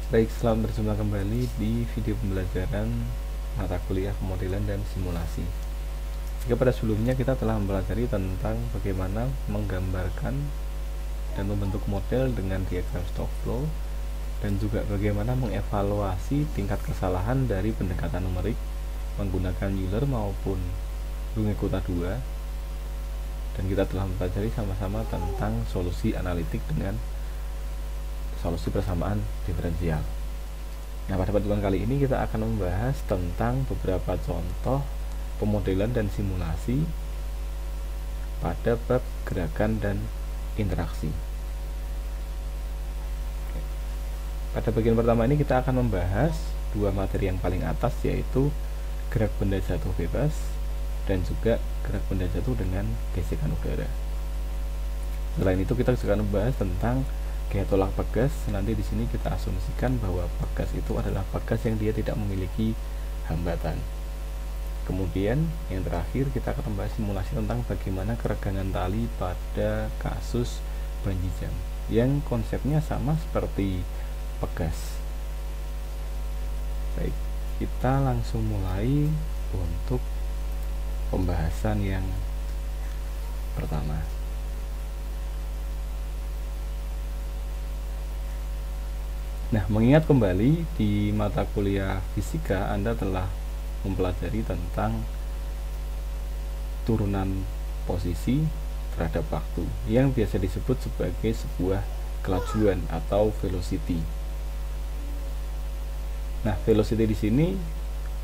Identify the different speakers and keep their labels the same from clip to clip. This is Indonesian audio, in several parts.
Speaker 1: Baik, selamat berjumpa kembali di video pembelajaran mata kuliah pemodelan dan simulasi. Jika pada sebelumnya kita telah mempelajari tentang bagaimana menggambarkan dan membentuk model dengan diagram Stoke-Flow, dan juga bagaimana mengevaluasi tingkat kesalahan dari pendekatan numerik menggunakan Euler maupun Runge-Kutta 2, dan kita telah mempelajari sama-sama tentang solusi analitik dengan solusi persamaan diferensial. Nah, pada pertemuan kali ini kita akan membahas tentang beberapa contoh pemodelan dan simulasi pada bab gerakan dan interaksi. Pada bagian pertama ini kita akan membahas dua materi yang paling atas, yaitu gerak benda jatuh bebas dan juga gerak benda jatuh dengan gesekan udara. Selain itu kita juga akan membahas tentang gaya tolak pegas. Nanti di sini kita asumsikan bahwa pegas itu adalah pegas yang dia tidak memiliki hambatan. Kemudian yang terakhir kita akan membahas simulasi tentang bagaimana keregangan tali pada kasus banji jam, yang konsepnya sama seperti pegas. Baik, kita langsung mulai untuk pembahasan yang pertama. Nah, mengingat kembali di mata kuliah fisika Anda telah mempelajari tentang turunan posisi terhadap waktu yang biasa disebut sebagai sebuah kelajuan atau velocity. Nah, velocity di sini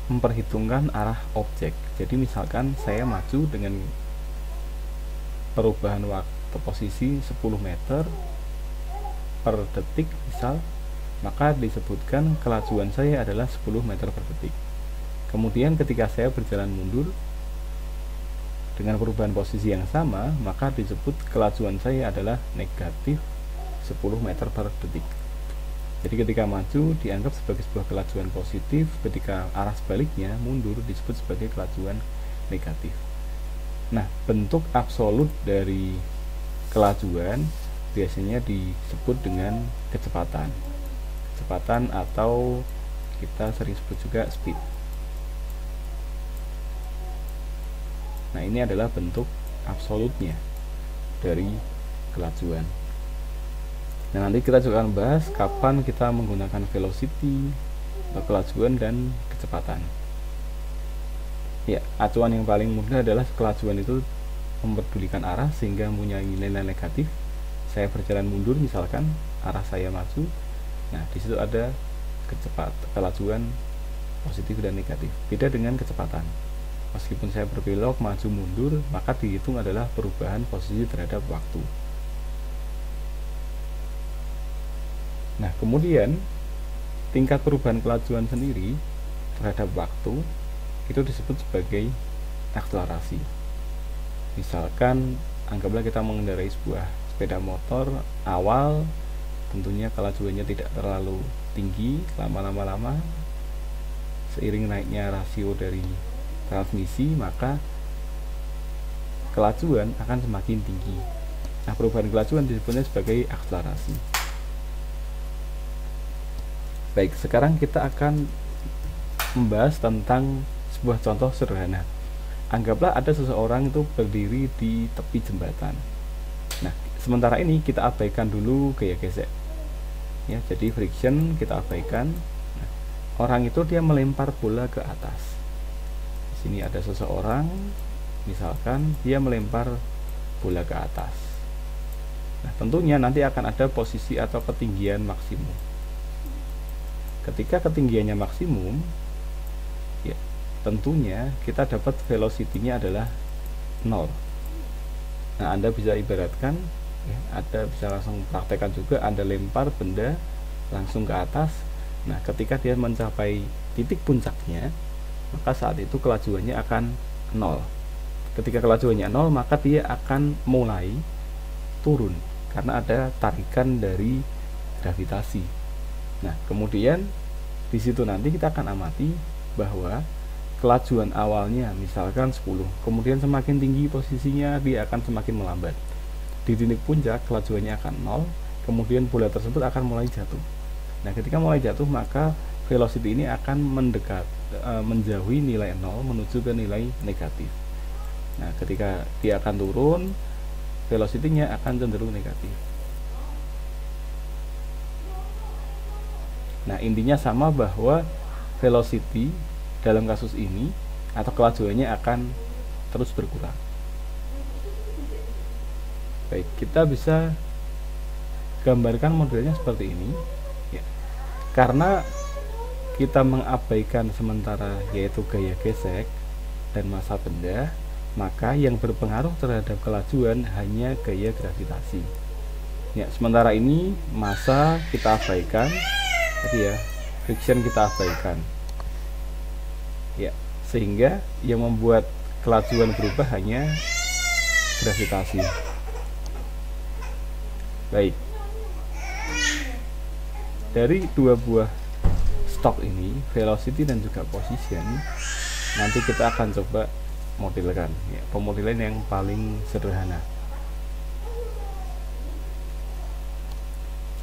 Speaker 1: memperhitungkan arah objek. Jadi misalkan saya maju dengan perubahan waktu posisi 10 meter per detik misal, maka disebutkan kelajuan saya adalah 10 meter per detik. Kemudian ketika saya berjalan mundur dengan perubahan posisi yang sama, maka disebut kelajuan saya adalah negatif 10 meter per detik. Jadi ketika maju dianggap sebagai sebuah kelajuan positif, ketika arah sebaliknya mundur disebut sebagai kelajuan negatif. Nah, bentuk absolut dari kelajuan biasanya disebut dengan kecepatan atau kita sering sebut juga speed. Nah, ini adalah bentuk absolutnya dari kelajuan. Nah, nanti kita juga akan bahas kapan kita menggunakan velocity, kelajuan, dan kecepatan. Ya, acuan yang paling mudah adalah kelajuan itu mempedulikan arah sehingga mempunyai nilai negatif. Saya berjalan mundur misalkan, arah saya maju. Nah, di situ ada kelajuan positif dan negatif. Beda dengan kecepatan. Meskipun saya berbelok maju mundur, maka dihitung adalah perubahan posisi terhadap waktu. Nah, kemudian tingkat perubahan kelajuan sendiri terhadap waktu itu disebut sebagai akselerasi. Misalkan anggaplah kita mengendarai sebuah sepeda motor, awal tentunya kelajuannya tidak terlalu tinggi, lama-lama seiring naiknya rasio dari transmisi, maka kelajuan akan semakin tinggi. Nah, perubahan kelajuan disebutnya sebagai akselerasi. Baik, sekarang kita akan membahas tentang sebuah contoh sederhana. Anggaplah ada seseorang itu berdiri di tepi jembatan. Nah, sementara ini kita abaikan dulu gaya gesek. Ya, jadi friction kita abaikan. Nah, orang itu dia melempar bola ke atas. Di sini ada seseorang, misalkan dia melempar bola ke atas. Nah, tentunya nanti akan ada posisi atau ketinggian maksimum. Ketika ketinggiannya maksimum, ya, tentunya kita dapat velocity-nya adalah 0. Nah, Anda bisa ibaratkan, ya, Anda bisa langsung praktekkan juga, Anda lempar benda langsung ke atas. Nah, ketika dia mencapai titik puncaknya, maka saat itu kelajuannya akan 0. Ketika kelajuannya 0, maka dia akan mulai turun karena ada tarikan dari gravitasi. Nah, kemudian di situ nanti kita akan amati bahwa kelajuan awalnya misalkan 10, kemudian semakin tinggi posisinya dia akan semakin melambat. Di titik puncak kelajuannya akan 0, kemudian bola tersebut akan mulai jatuh. Nah, ketika mulai jatuh maka velocity ini akan menjauhi nilai 0 menuju ke nilai negatif. Nah, ketika dia akan turun, velocity-nya akan cenderung negatif. Nah, intinya sama bahwa velocity dalam kasus ini atau kelajuannya akan terus berkurang. Baik, kita bisa gambarkan modelnya seperti ini ya. Karena kita mengabaikan sementara yaitu gaya gesek dan massa benda, maka yang berpengaruh terhadap kelajuan hanya gaya gravitasi ya. Sementara ini massa kita abaikan, jadi ya friction kita abaikan ya, sehingga yang membuat kelajuan berubah hanya gravitasi. Baik, dari dua buah stok ini, velocity dan juga position, nanti kita akan coba modelkan ya, pemodelan yang paling sederhana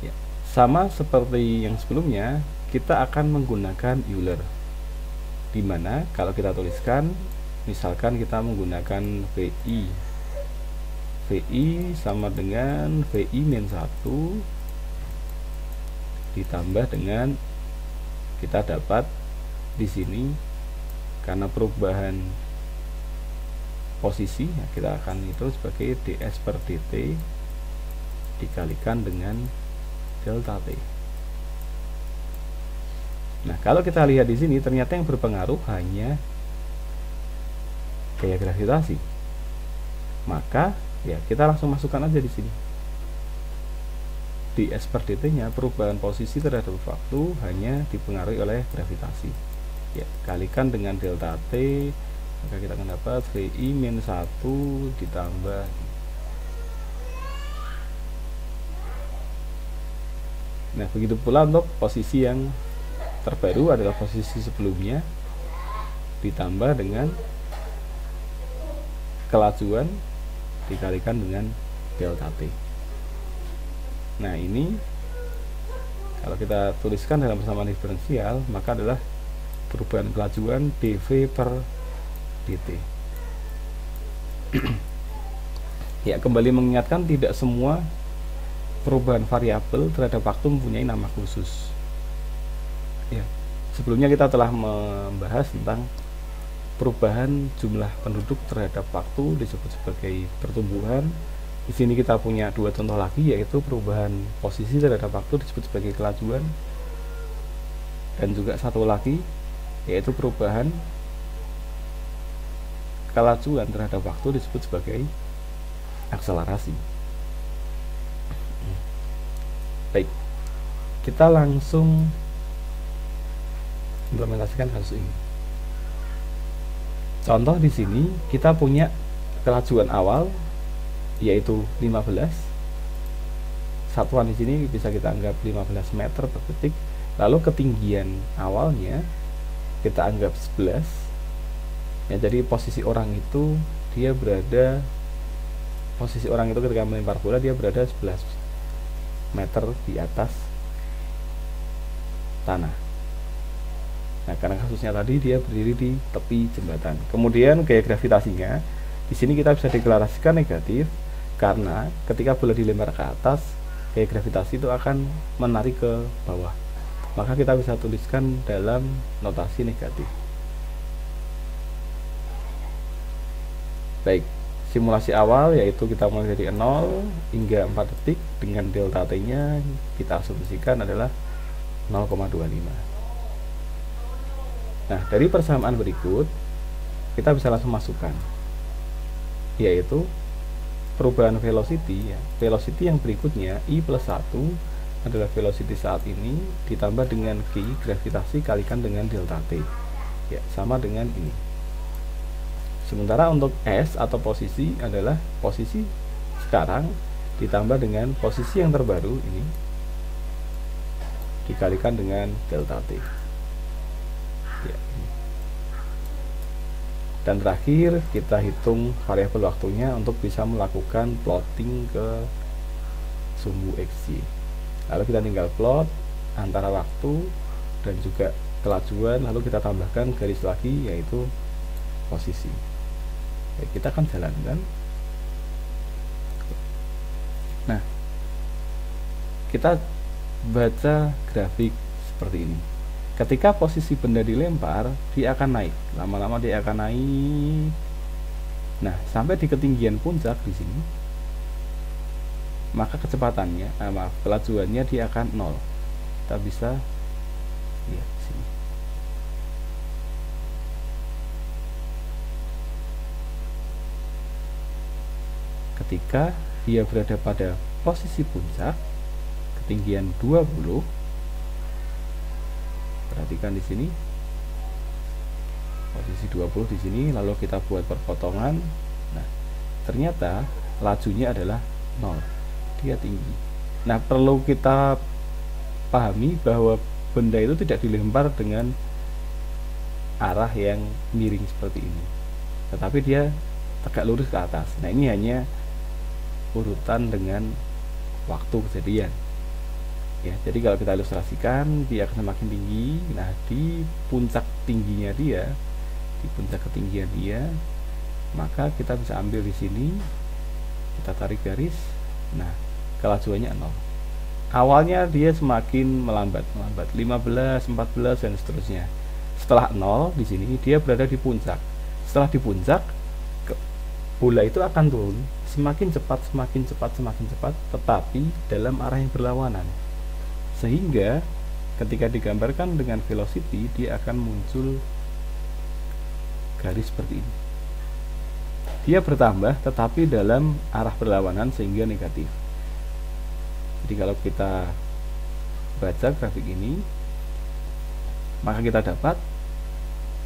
Speaker 1: ya. Sama seperti yang sebelumnya, kita akan menggunakan Euler, dimana kalau kita tuliskan, misalkan kita menggunakan VI sama dengan VI-1 ditambah dengan, kita dapat di sini karena perubahan posisi ya, kita akan itu sebagai ds per dt dikalikan dengan delta t. Nah, kalau kita lihat di sini ternyata yang berpengaruh hanya gaya gravitasi. Maka ya kita langsung masukkan aja di sini. ds per dt-nya, perubahan posisi terhadap waktu, hanya dipengaruhi oleh gravitasi. Ya, kalikan dengan delta t, maka kita akan dapat VI-1 ditambah. Nah, begitu pula untuk posisi yang terbaru adalah posisi sebelumnya ditambah dengan kelajuan dikalikan dengan delta t. Nah, ini kalau kita tuliskan dalam persamaan diferensial, maka adalah perubahan kelajuan dv per dt. Ya, kembali mengingatkan tidak semua perubahan variabel terhadap waktu mempunyai nama khusus. Ya, sebelumnya kita telah membahas tentang perubahan jumlah penduduk terhadap waktu disebut sebagai pertumbuhan. Di sini kita punya dua contoh lagi, yaitu perubahan posisi terhadap waktu disebut sebagai kelajuan, dan juga satu lagi yaitu perubahan kelajuan terhadap waktu disebut sebagai akselerasi. Baik, kita langsung implementasikan kasus ini. Contoh di sini kita punya kelajuan awal yaitu 15. Satuan di sini bisa kita anggap 15 meter per detik. Lalu ketinggian awalnya kita anggap 11. Ya, jadi posisi orang itu ketika melempar bola dia berada 11 meter di atas tanah. Nah, karena kasusnya tadi dia berdiri di tepi jembatan. Kemudian gaya gravitasinya di sini kita bisa deklarasikan negatif, karena ketika bola dilempar ke atas, gaya gravitasi itu akan menarik ke bawah. Maka kita bisa tuliskan dalam notasi negatif. Baik, simulasi awal yaitu kita mulai dari 0 hingga 4 detik dengan delta t nya kita asumsikan adalah 0,25. Nah, dari persamaan berikut kita bisa langsung masukkan, yaitu perubahan velocity ya. Velocity yang berikutnya I plus 1 adalah velocity saat ini ditambah dengan G gravitasi kalikan dengan delta t ya, sama dengan ini. Sementara untuk S atau posisi adalah posisi sekarang ditambah dengan posisi yang terbaru ini dikalikan dengan delta t ya. Dan terakhir kita hitung variabel waktunya untuk bisa melakukan plotting ke sumbu XY. Lalu kita tinggal plot antara waktu dan juga kelajuan, lalu kita tambahkan garis lagi yaitu posisi. Ya, kita akan jalankan. Nah, kita baca grafik seperti ini. Ketika posisi benda dilempar, dia akan naik. Lama-lama dia akan naik. Nah, sampai di ketinggian puncak di sini, maka kecepatannya, kelajuannya dia akan 0. Kita bisa lihat di sini. Ketika dia berada pada posisi puncak, ketinggian 20, perhatikan di sini posisi 20 di sini, lalu kita buat perpotongan. Nah, ternyata lajunya adalah 0, dia tinggi. Nah, perlu kita pahami bahwa benda itu tidak dilempar dengan arah yang miring seperti ini, tetapi dia tegak lurus ke atas. Nah, ini hanya urutan dengan waktu kejadian. Ya, jadi kalau kita ilustrasikan, dia akan semakin tinggi. Nah, di puncak tingginya dia, di puncak ketinggian dia, maka kita bisa ambil di sini, kita tarik garis. Nah, kelajuannya 0. Awalnya dia semakin melambat, 15, 14 dan seterusnya. Setelah 0 di sini dia berada di puncak. Setelah di puncak, bola itu akan turun semakin cepat, semakin cepat, semakin cepat, tetapi dalam arah yang berlawanan. Sehingga ketika digambarkan dengan velocity, dia akan muncul garis seperti ini. Dia bertambah tetapi dalam arah berlawanan sehingga negatif. Jadi kalau kita baca grafik ini, maka kita dapat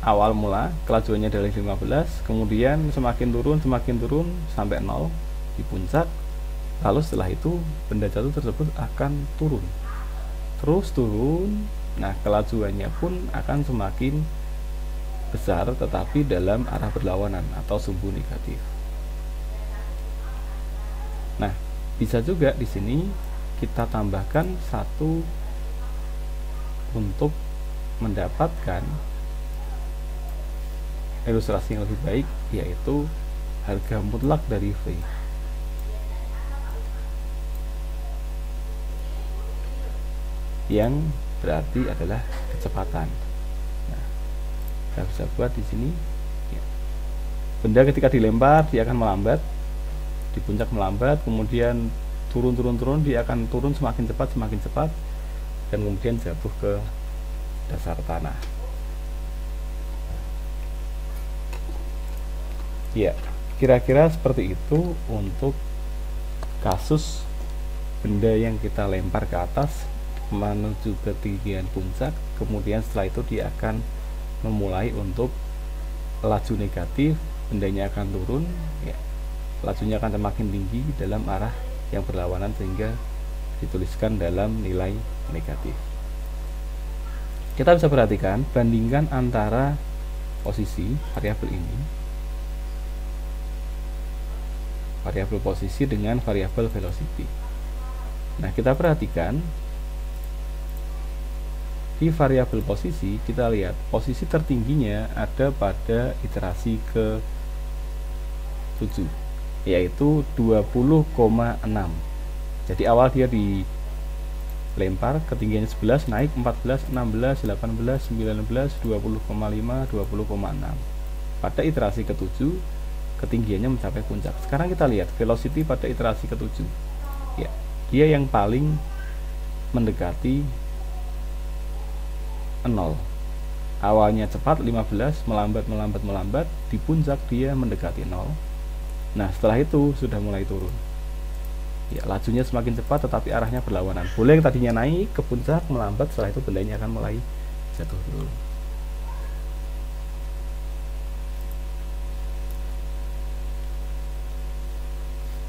Speaker 1: awal mula kelajuannya dari 15, kemudian semakin turun sampai 0 di puncak. Lalu setelah itu benda jatuh tersebut akan turun, terus turun. Nah, kelajuannya pun akan semakin besar tetapi dalam arah berlawanan atau sumbu negatif. Nah, bisa juga di sini kita tambahkan satu untuk mendapatkan ilustrasi yang lebih baik, yaitu harga mutlak dari V. Yang berarti adalah kecepatan. Nah, kita bisa buat di sini. Ya. Benda ketika dilempar dia akan melambat, di puncak melambat, kemudian turun, dia akan turun semakin cepat, dan kemudian jatuh ke dasar tanah. Ya, kira-kira seperti itu untuk kasus benda yang kita lempar ke atas menuju ketinggian puncak, kemudian setelah itu dia akan memulai untuk laju negatif, bendanya akan turun, ya, lajunya akan semakin tinggi dalam arah yang berlawanan sehingga dituliskan dalam nilai negatif. Kita bisa perhatikan, bandingkan antara posisi variabel ini, variabel posisi dengan variabel velocity. Nah, kita perhatikan di variabel posisi, kita lihat posisi tertingginya ada pada iterasi ke 7, yaitu 20,6. Jadi awal dia dilempar, ketinggiannya 11, naik 14, 16, 18, 19, 20,5, 20,6. Pada iterasi ke-7 ketinggiannya mencapai puncak. Sekarang kita lihat velocity pada iterasi ke-7. Ya, dia yang paling mendekati 0. Awalnya cepat 15, melambat, di puncak dia mendekati 0. Nah, setelah itu sudah mulai turun. Ya, lajunya semakin cepat tetapi arahnya berlawanan. Bola yang tadinya naik ke puncak melambat, setelah itu bendanya akan mulai jatuh dulu.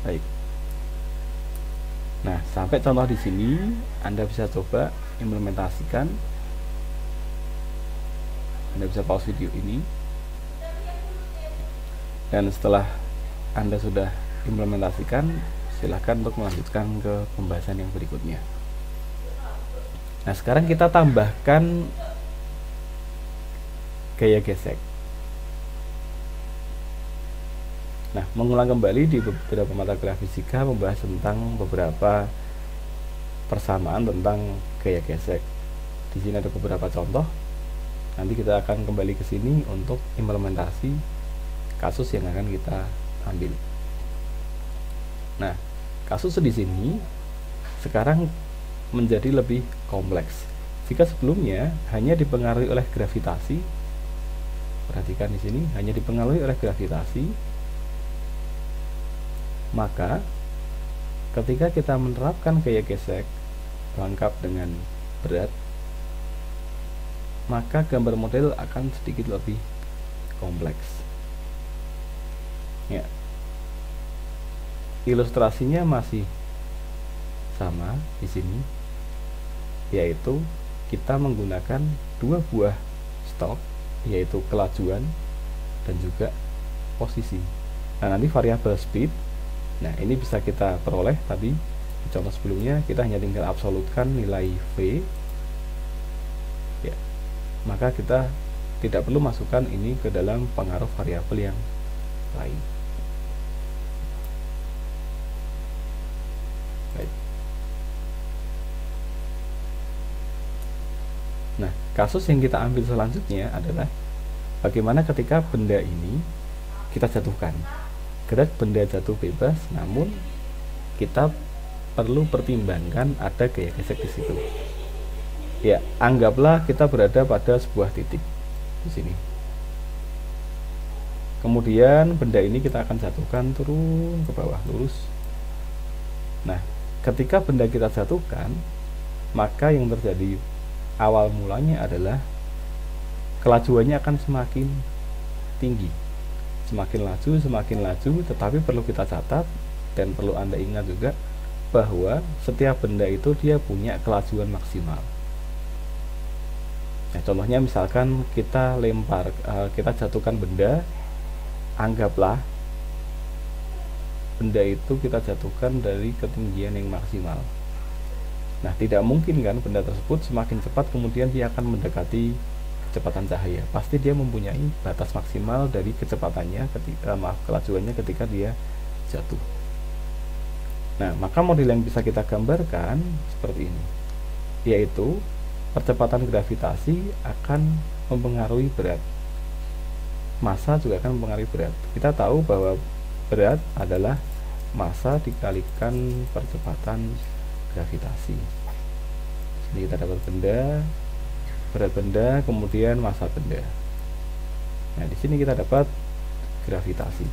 Speaker 1: Baik. Nah, sampai contoh di sini Anda bisa coba implementasikan. Anda bisa pause video ini, dan setelah Anda sudah implementasikan, silakan untuk melanjutkan ke pembahasan yang berikutnya. Nah, sekarang kita tambahkan gaya gesek. Nah, mengulang kembali di beberapa mata kuliah fisika membahas tentang beberapa persamaan tentang gaya gesek. Di sini ada beberapa contoh. Nanti kita akan kembali ke sini untuk implementasi kasus yang akan kita ambil. Nah, kasus di sini sekarang menjadi lebih kompleks. Jika sebelumnya hanya dipengaruhi oleh gravitasi, perhatikan di sini hanya dipengaruhi oleh gravitasi, maka ketika kita menerapkan gaya gesek lengkap dengan berat, maka gambar model akan sedikit lebih kompleks. Ya, ilustrasinya masih sama di sini, yaitu kita menggunakan dua buah stok, yaitu kelajuan dan juga posisi. Nah, nanti variabel speed, nah ini bisa kita peroleh tadi di contoh sebelumnya, kita hanya tinggal absolutkan nilai V, ya, maka kita tidak perlu masukkan ini ke dalam pengaruh variabel yang lain. Baik. Nah, kasus yang kita ambil selanjutnya adalah bagaimana ketika benda ini kita jatuhkan. Gerak benda jatuh bebas, namun kita perlu pertimbangkan ada gaya gesek di situ. Ya, anggaplah kita berada pada sebuah titik di sini. Kemudian benda ini kita akan jatuhkan turun ke bawah lurus. Nah, ketika benda kita jatuhkan, maka yang terjadi awal mulanya adalah kelajuannya akan semakin tinggi, semakin laju, tetapi perlu kita catat dan perlu Anda ingat juga bahwa setiap benda itu dia punya kelajuan maksimal. Nah, contohnya misalkan kita kita jatuhkan benda, anggaplah benda itu kita jatuhkan dari ketinggian yang maksimal. Nah, tidak mungkin kan benda tersebut semakin cepat kemudian dia akan mendekati kecepatan cahaya. Pasti dia mempunyai batas maksimal dari kecepatannya kelajuannya ketika dia jatuh. Nah, maka model yang bisa kita gambarkan seperti ini, yaitu percepatan gravitasi akan mempengaruhi berat, massa juga akan mempengaruhi berat. Kita tahu bahwa berat adalah massa dikalikan percepatan gravitasi. Jadi kita dapat benda, berat benda, kemudian massa benda. Nah, di sini kita dapat gravitasi.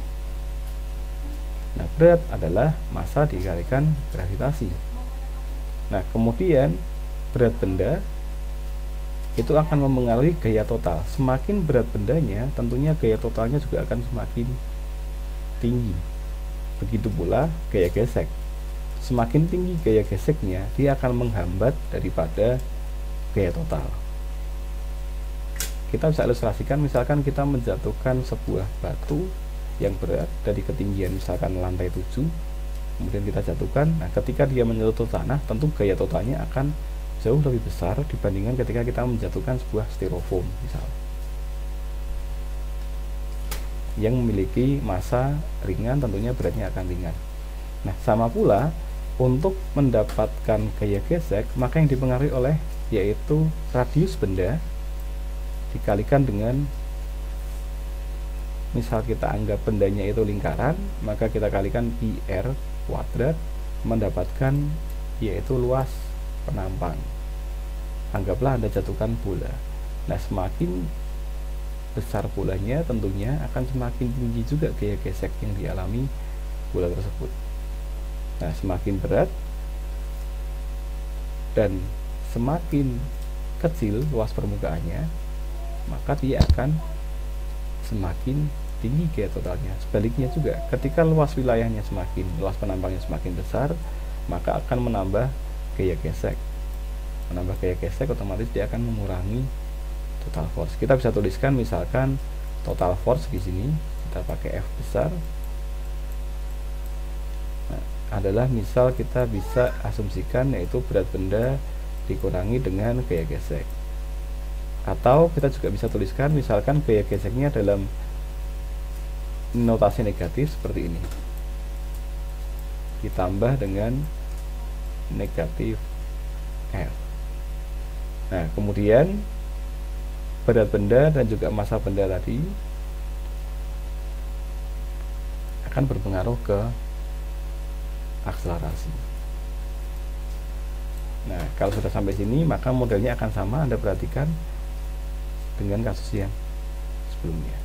Speaker 1: Nah, berat adalah massa dikalikan gravitasi. Nah, kemudian berat benda itu akan mempengaruhi gaya total. Semakin berat bendanya, tentunya gaya totalnya juga akan semakin tinggi. Begitu pula gaya gesek. Semakin tinggi gaya geseknya, dia akan menghambat daripada gaya total. Kita bisa ilustrasikan, misalkan kita menjatuhkan sebuah batu yang berat dari ketinggian misalkan lantai 7, kemudian kita jatuhkan. Nah, ketika dia menyentuh tanah, tentu gaya totalnya akan jauh lebih besar dibandingkan ketika kita menjatuhkan sebuah styrofoam misal, yang memiliki massa ringan, tentunya beratnya akan ringan. Nah, sama pula untuk mendapatkan gaya gesek, maka yang dipengaruhi oleh yaitu radius benda dikalikan dengan, misal kita anggap bendanya itu lingkaran, maka kita kalikan pi r kuadrat, mendapatkan yaitu luas penampang. Anggaplah Anda jatuhkan bola. Nah, semakin besar bolanya, tentunya akan semakin tinggi juga gaya gesek yang dialami bola tersebut. Nah, semakin berat dan semakin kecil luas permukaannya, maka dia akan semakin tinggi gaya totalnya. Sebaliknya juga, ketika luas wilayahnya luas penampangnya semakin besar, maka akan menambah gaya gesek. Menambah gaya gesek otomatis dia akan mengurangi total force. Kita bisa tuliskan misalkan total force di sini, kita pakai F besar. Nah, adalah misal kita bisa asumsikan yaitu berat benda dikurangi dengan gaya gesek. Atau kita juga bisa tuliskan misalkan gaya geseknya dalam notasi negatif seperti ini, ditambah dengan negatif L. Nah, kemudian berat benda dan juga massa benda tadi akan berpengaruh ke akselerasi. Nah, kalau sudah sampai sini maka modelnya akan sama. Anda perhatikan dengan kasus yang sebelumnya.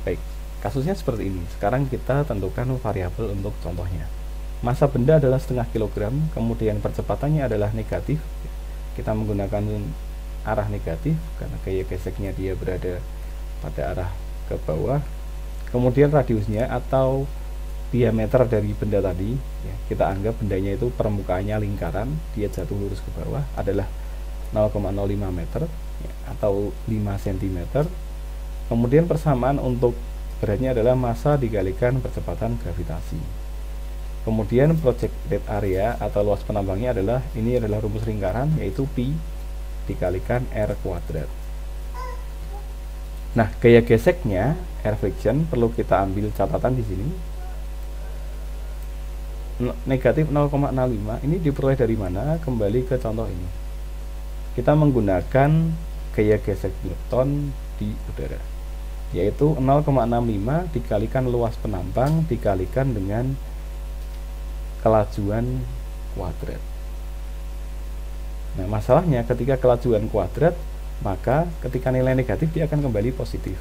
Speaker 1: Baik, kasusnya seperti ini. Sekarang kita tentukan variabel untuk contohnya. Massa benda adalah setengah kilogram, kemudian percepatannya adalah negatif. Kita menggunakan arah negatif karena gaya geseknya dia berada pada arah ke bawah. Kemudian radiusnya atau diameter dari benda tadi, ya, kita anggap bendanya itu permukaannya lingkaran, dia jatuh lurus ke bawah, adalah 0,05 meter, ya, atau 5 cm. Kemudian persamaan untuk beratnya adalah massa dikalikan percepatan gravitasi. Kemudian projected area atau luas penambangnya adalah, ini adalah rumus lingkaran, yaitu pi dikalikan r kuadrat. Nah, gaya geseknya air friction perlu kita ambil catatan di sini. Negatif 0,65 ini diperoleh dari mana? Kembali ke contoh ini. Kita menggunakan gaya gesek Newton di udara, yaitu 0,65 dikalikan luas penambang dikalikan dengan kelajuan kuadrat. Nah, masalahnya ketika kelajuan kuadrat, maka ketika nilai negatif dia akan kembali positif.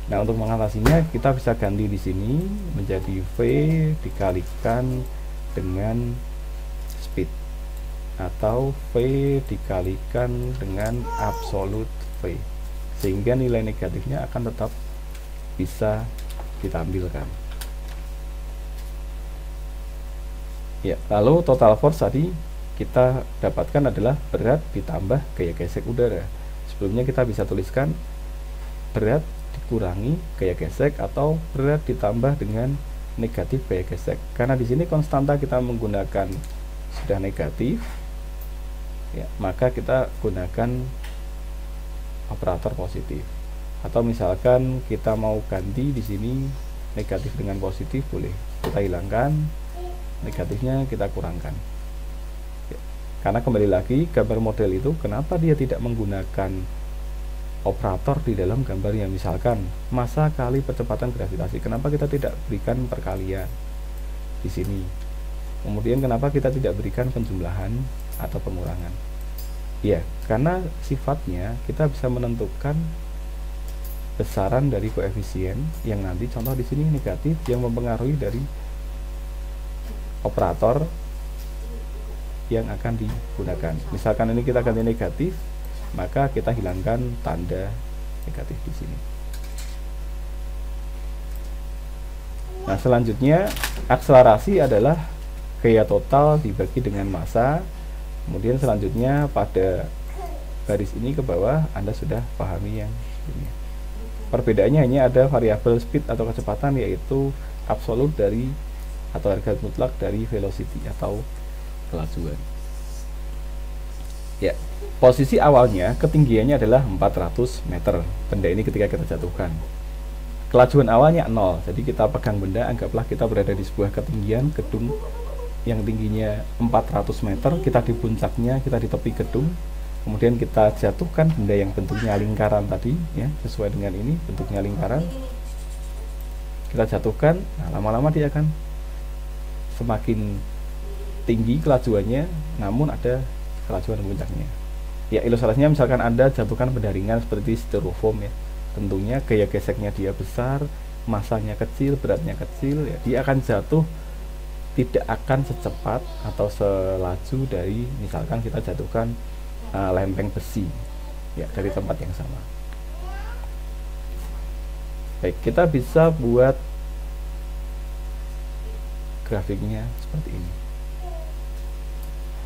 Speaker 1: Nah, untuk mengatasinya kita bisa ganti di sini menjadi V dikalikan dengan speed atau V dikalikan dengan absolute V, sehingga nilai negatifnya akan tetap bisa ditampilkan. Ya, lalu total force tadi kita dapatkan adalah berat ditambah gaya gesek udara. Sebelumnya kita bisa tuliskan berat dikurangi gaya gesek atau berat ditambah dengan negatif gaya gesek. Karena di sini konstanta kita menggunakan sudah negatif, ya, maka kita gunakan operator positif. Atau misalkan kita mau ganti di sini negatif dengan positif, boleh kita hilangkan, negatifnya kita kurangkan. Ya, karena kembali lagi gambar model itu kenapa dia tidak menggunakan operator di dalam gambarnya, misalkan massa kali percepatan gravitasi, kenapa kita tidak berikan perkalian di sini? Kemudian kenapa kita tidak berikan penjumlahan atau pengurangan? Ya, karena sifatnya kita bisa menentukan besaran dari koefisien yang nanti contoh di sini negatif yang mempengaruhi dari operator yang akan digunakan. Misalkan ini kita ganti negatif, maka kita hilangkan tanda negatif di sini. Nah, selanjutnya akselerasi adalah gaya total dibagi dengan massa. Kemudian selanjutnya pada garis ini ke bawah Anda sudah pahami yang ini. Perbedaannya hanya ada variabel speed atau kecepatan, yaitu absolut dari atau harga mutlak dari velocity atau kelajuan. Ya, posisi awalnya ketinggiannya adalah 400 meter. Benda ini ketika kita jatuhkan, kelajuan awalnya 0. Jadi kita pegang benda, anggaplah kita berada di sebuah ketinggian gedung yang tingginya 400 meter. Kita di puncaknya, kita di tepi gedung. Kemudian kita jatuhkan benda yang bentuknya lingkaran tadi, ya, sesuai dengan ini bentuknya lingkaran. Kita jatuhkan, nah, lama-lama dia akan semakin tinggi kelajuannya, namun ada kelajuan puncaknya. Ya, ilustrasinya misalkan Anda jatuhkan benda ringan seperti styrofoam, ya, tentunya gaya geseknya dia besar, massanya kecil, beratnya kecil, ya, dia akan jatuh tidak akan secepat atau selaju dari misalkan kita jatuhkan lempeng besi, ya, dari tempat yang sama. Baik, kita bisa buat grafiknya seperti ini.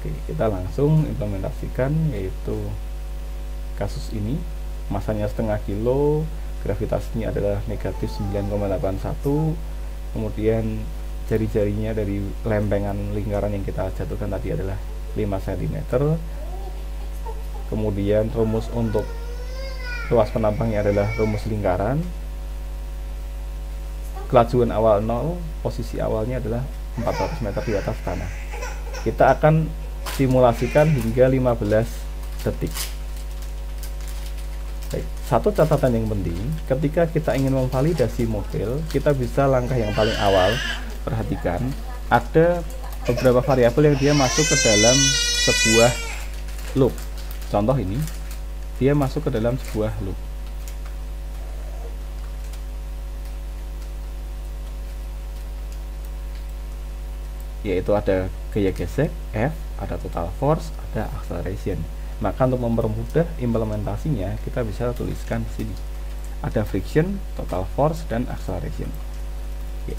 Speaker 1: Oke, kita langsung implementasikan, yaitu kasus ini massanya setengah kilo, gravitasinya adalah negatif 9,81, kemudian jari-jarinya dari lempengan lingkaran yang kita jatuhkan tadi adalah 5 cm. Kemudian rumus untuk luas penampangnya adalah rumus lingkaran. Kelajuan awal 0, posisi awalnya adalah 400 meter di atas tanah. Kita akan simulasikan hingga 15 detik. Baik, satu catatan yang penting, ketika kita ingin memvalidasi model, kita bisa langkah yang paling awal. Perhatikan, ada beberapa variabel yang dia masuk ke dalam sebuah loop. Contoh ini, dia masuk ke dalam sebuah loop. Yaitu ada gaya gesek, F, ada total force, ada acceleration. Maka untuk mempermudah implementasinya, kita bisa tuliskan di sini. Ada friction, total force, dan acceleration. Ya.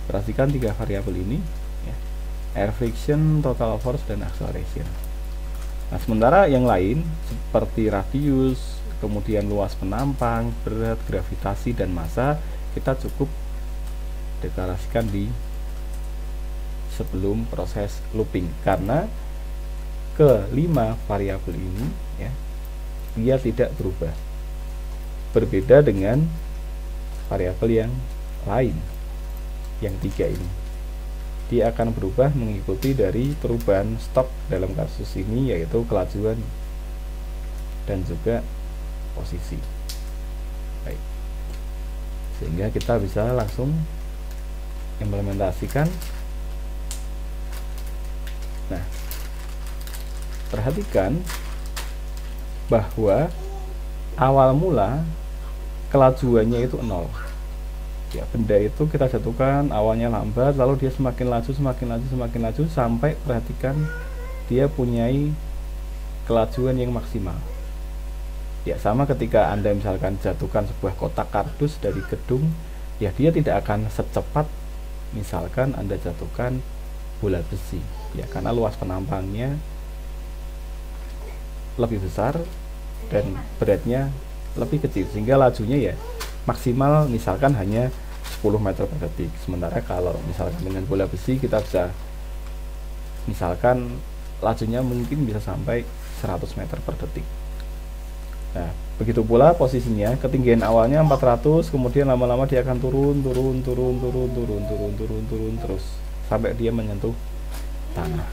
Speaker 1: Perhatikan 3 variabel ini, ya. Air friction, total force, dan acceleration. Nah, sementara yang lain seperti radius, kemudian luas penampang, berat, gravitasi, dan massa, kita cukup deklarasikan di sebelum proses looping, karena kelima variabel ini ya, dia tidak berubah. Berbeda dengan variabel yang lain, yang 3 ini. Dia akan berubah mengikuti dari perubahan stok dalam kasus ini, yaitu kelajuan dan juga posisi. Baik. Sehingga kita bisa langsung implementasikan. Nah, perhatikan bahwa awal mula kelajuannya itu 0. Ya, benda itu kita jatuhkan awalnya lambat, lalu dia semakin laju sampai perhatikan dia punyai kelajuan yang maksimal. Ya, sama ketika Anda misalkan jatuhkan sebuah kotak kardus dari gedung, ya dia tidak akan secepat misalkan Anda jatuhkan bola besi, ya, karena luas penampangnya lebih besar dan beratnya lebih kecil, sehingga lajunya ya maksimal misalkan hanya 10 meter per detik. Sementara kalau misalkan dengan bola besi kita bisa misalkan lajunya mungkin bisa sampai 100 meter per detik. Nah, begitu pula posisinya, ketinggian awalnya 400, kemudian lama-lama dia akan turun terus sampai dia menyentuh tanah.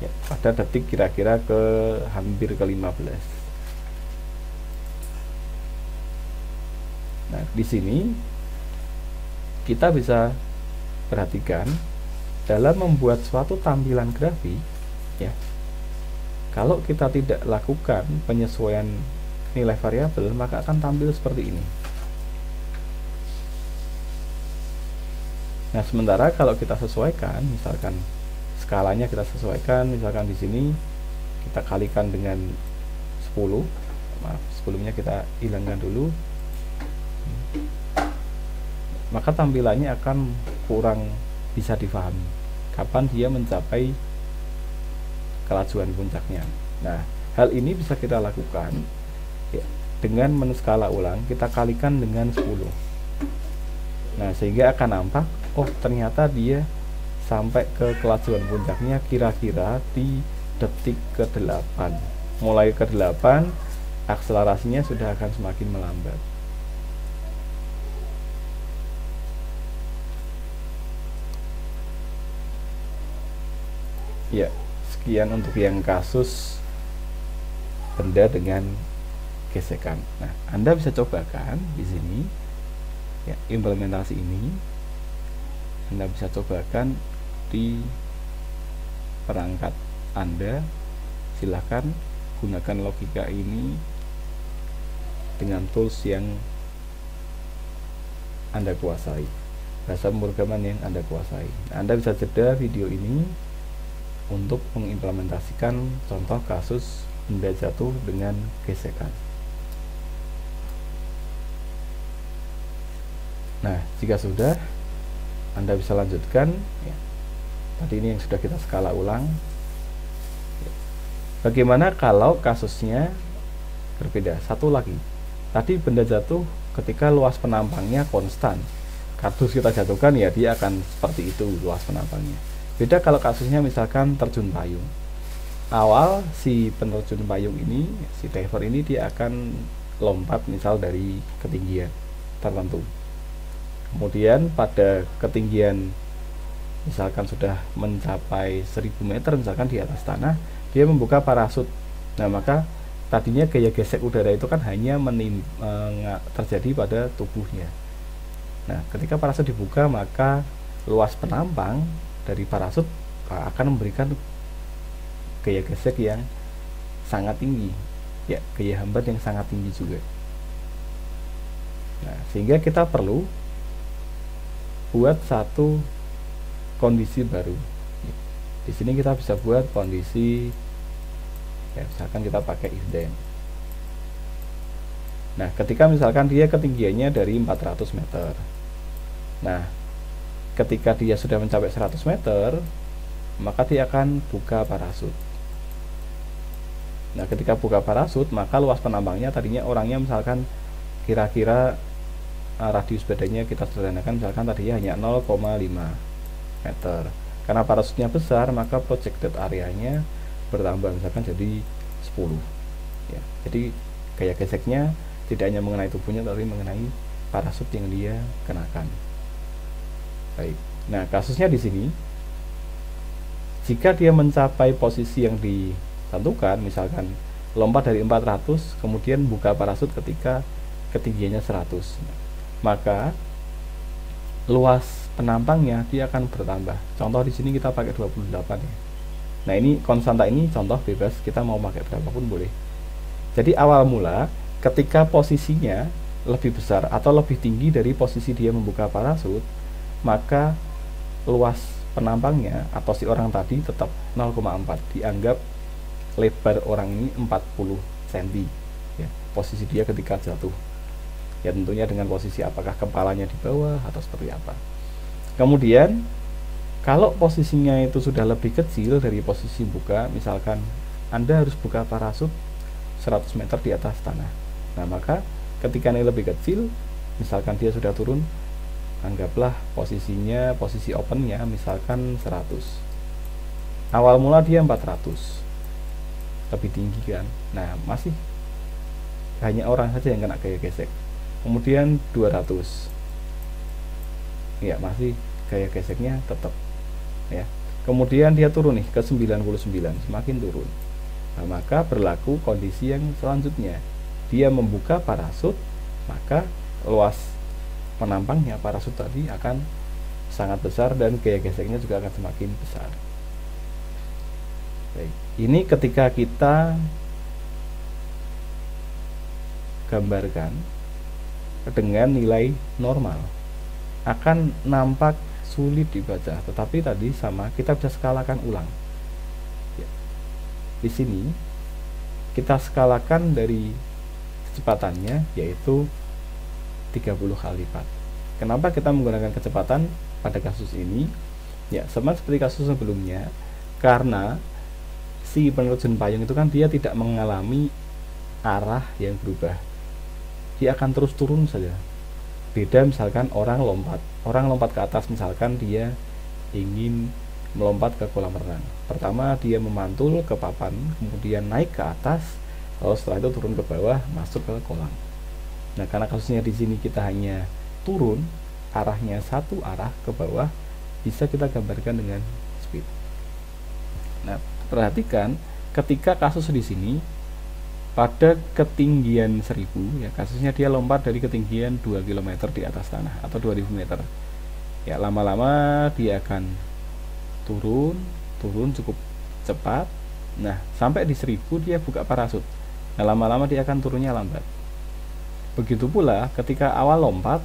Speaker 1: Ya, pada detik kira-kira ke hampir ke 15. Nah, di sini kita bisa perhatikan dalam membuat suatu tampilan grafik, ya. Kalau kita tidak lakukan penyesuaian nilai variabel, maka akan tampil seperti ini. Nah, sementara kalau kita sesuaikan, misalkan skalanya kita sesuaikan, misalkan di sini kita kalikan dengan 10. Maaf, sebelumnya kita hilangkan dulu. Maka tampilannya akan kurang bisa difahami kapan dia mencapai kelajuan puncaknya. Nah, hal ini bisa kita lakukan ya, dengan menu skala ulang, kita kalikan dengan 10. Nah, sehingga akan nampak, oh ternyata dia sampai ke kelajuan puncaknya kira-kira di detik ke-8. Mulai ke-8, akselerasinya sudah akan semakin melambat. Ya, sekian untuk yang kasus benda dengan gesekan. Nah, Anda bisa cobakan di sini, ya, implementasi ini Anda bisa cobakan di perangkat Anda. Silahkan gunakan logika ini dengan tools yang Anda kuasai, bahasa pemrograman yang Anda kuasai. Nah, Anda bisa jeda video ini untuk mengimplementasikan contoh kasus benda jatuh dengan gesekan. Nah, jika sudah, Anda bisa lanjutkan ya. Tadi ini yang sudah kita skala ulang. Bagaimana kalau kasusnya berbeda? Satu lagi, tadi benda jatuh ketika luas penampangnya konstan. Kardus kita jatuhkan ya dia akan seperti itu luas penampangnya. Beda kalau kasusnya misalkan terjun payung. Awal si penerjun payung ini, si diver ini dia akan lompat misal dari ketinggian tertentu. Kemudian pada ketinggian misalkan sudah mencapai 1000 meter misalkan di atas tanah, dia membuka parasut. Nah, maka tadinya gaya gesek udara itu kan hanya terjadi pada tubuhnya. Nah, ketika parasut dibuka, maka luas penampang dari parasut akan memberikan gaya gesek yang sangat tinggi, ya, gaya hambat yang sangat tinggi juga. Nah, sehingga kita perlu buat satu kondisi baru. Di sini kita bisa buat kondisi, ya, misalkan kita pakai if then. Nah, ketika misalkan dia ketinggiannya dari 400 meter. Nah, ketika dia sudah mencapai 100 meter, maka dia akan buka parasut. Nah, ketika buka parasut, maka luas penambangnya tadinya orangnya misalkan kira-kira radius badannya kita sederhanakan misalkan tadinya hanya 0,5 meter. Karena parasutnya besar, maka projected areanya bertambah misalkan jadi 10. Ya, jadi gaya geseknya tidak hanya mengenai tubuhnya, tapi mengenai parasut yang dia kenakan. Baik. Nah, kasusnya di sini, jika dia mencapai posisi yang ditentukan, misalkan lompat dari 400 kemudian buka parasut ketika ketinggiannya 100, maka luas penampangnya dia akan bertambah. Contoh di sini kita pakai 28 ya. Nah, ini konstanta, ini contoh bebas, kita mau pakai berapapun boleh. Jadi awal mula ketika posisinya lebih besar atau lebih tinggi dari posisi dia membuka parasut, maka luas penampangnya atau si orang tadi tetap 0,4. Dianggap lebar orang ini 40 cm, ya, posisi dia ketika jatuh. Ya, tentunya dengan posisi apakah kepalanya di bawah atau seperti apa. Kemudian kalau posisinya itu sudah lebih kecil dari posisi buka, misalkan Anda harus buka parasut 100 meter di atas tanah. Nah, maka ketika ini lebih kecil, misalkan dia sudah turun, anggaplah posisinya, posisi opennya misalkan 100. Awal mula dia 400, lebih tinggi kan. Nah, masih hanya orang saja yang kena gaya gesek. Kemudian 200, ya, masih gaya geseknya tetap, ya. Kemudian dia turun nih ke 99, semakin turun. Nah, maka berlaku kondisi yang selanjutnya. Dia membuka parasut, maka luas penampangnya parasut tadi akan sangat besar dan gaya geseknya juga akan semakin besar. Baik. Ini ketika kita gambarkan dengan nilai normal akan nampak sulit dibaca, tetapi tadi sama kita bisa skalakan ulang. Ya. Di sini kita skalakan dari kecepatannya yaitu 30 kali lipat. Kenapa kita menggunakan kecepatan pada kasus ini? Ya, sama seperti kasus sebelumnya, karena si penerjun payung itu kan dia tidak mengalami arah yang berubah. Dia akan terus turun saja. Beda misalkan orang lompat ke atas, misalkan dia ingin melompat ke kolam renang. Pertama dia memantul ke papan, kemudian naik ke atas, lalu setelah itu turun ke bawah, masuk ke kolam. Nah, karena kasusnya di sini kita hanya turun, arahnya satu arah ke bawah, bisa kita gambarkan dengan speed. Nah, perhatikan ketika kasus di sini pada ketinggian 1000, ya, kasusnya dia lompat dari ketinggian 2 km di atas tanah atau 2000 meter. Ya, lama-lama dia akan turun cukup cepat. Nah, sampai di 1000 dia buka parasut. Nah, lama-lama dia akan turunnya lambat. Begitu pula ketika awal lompat,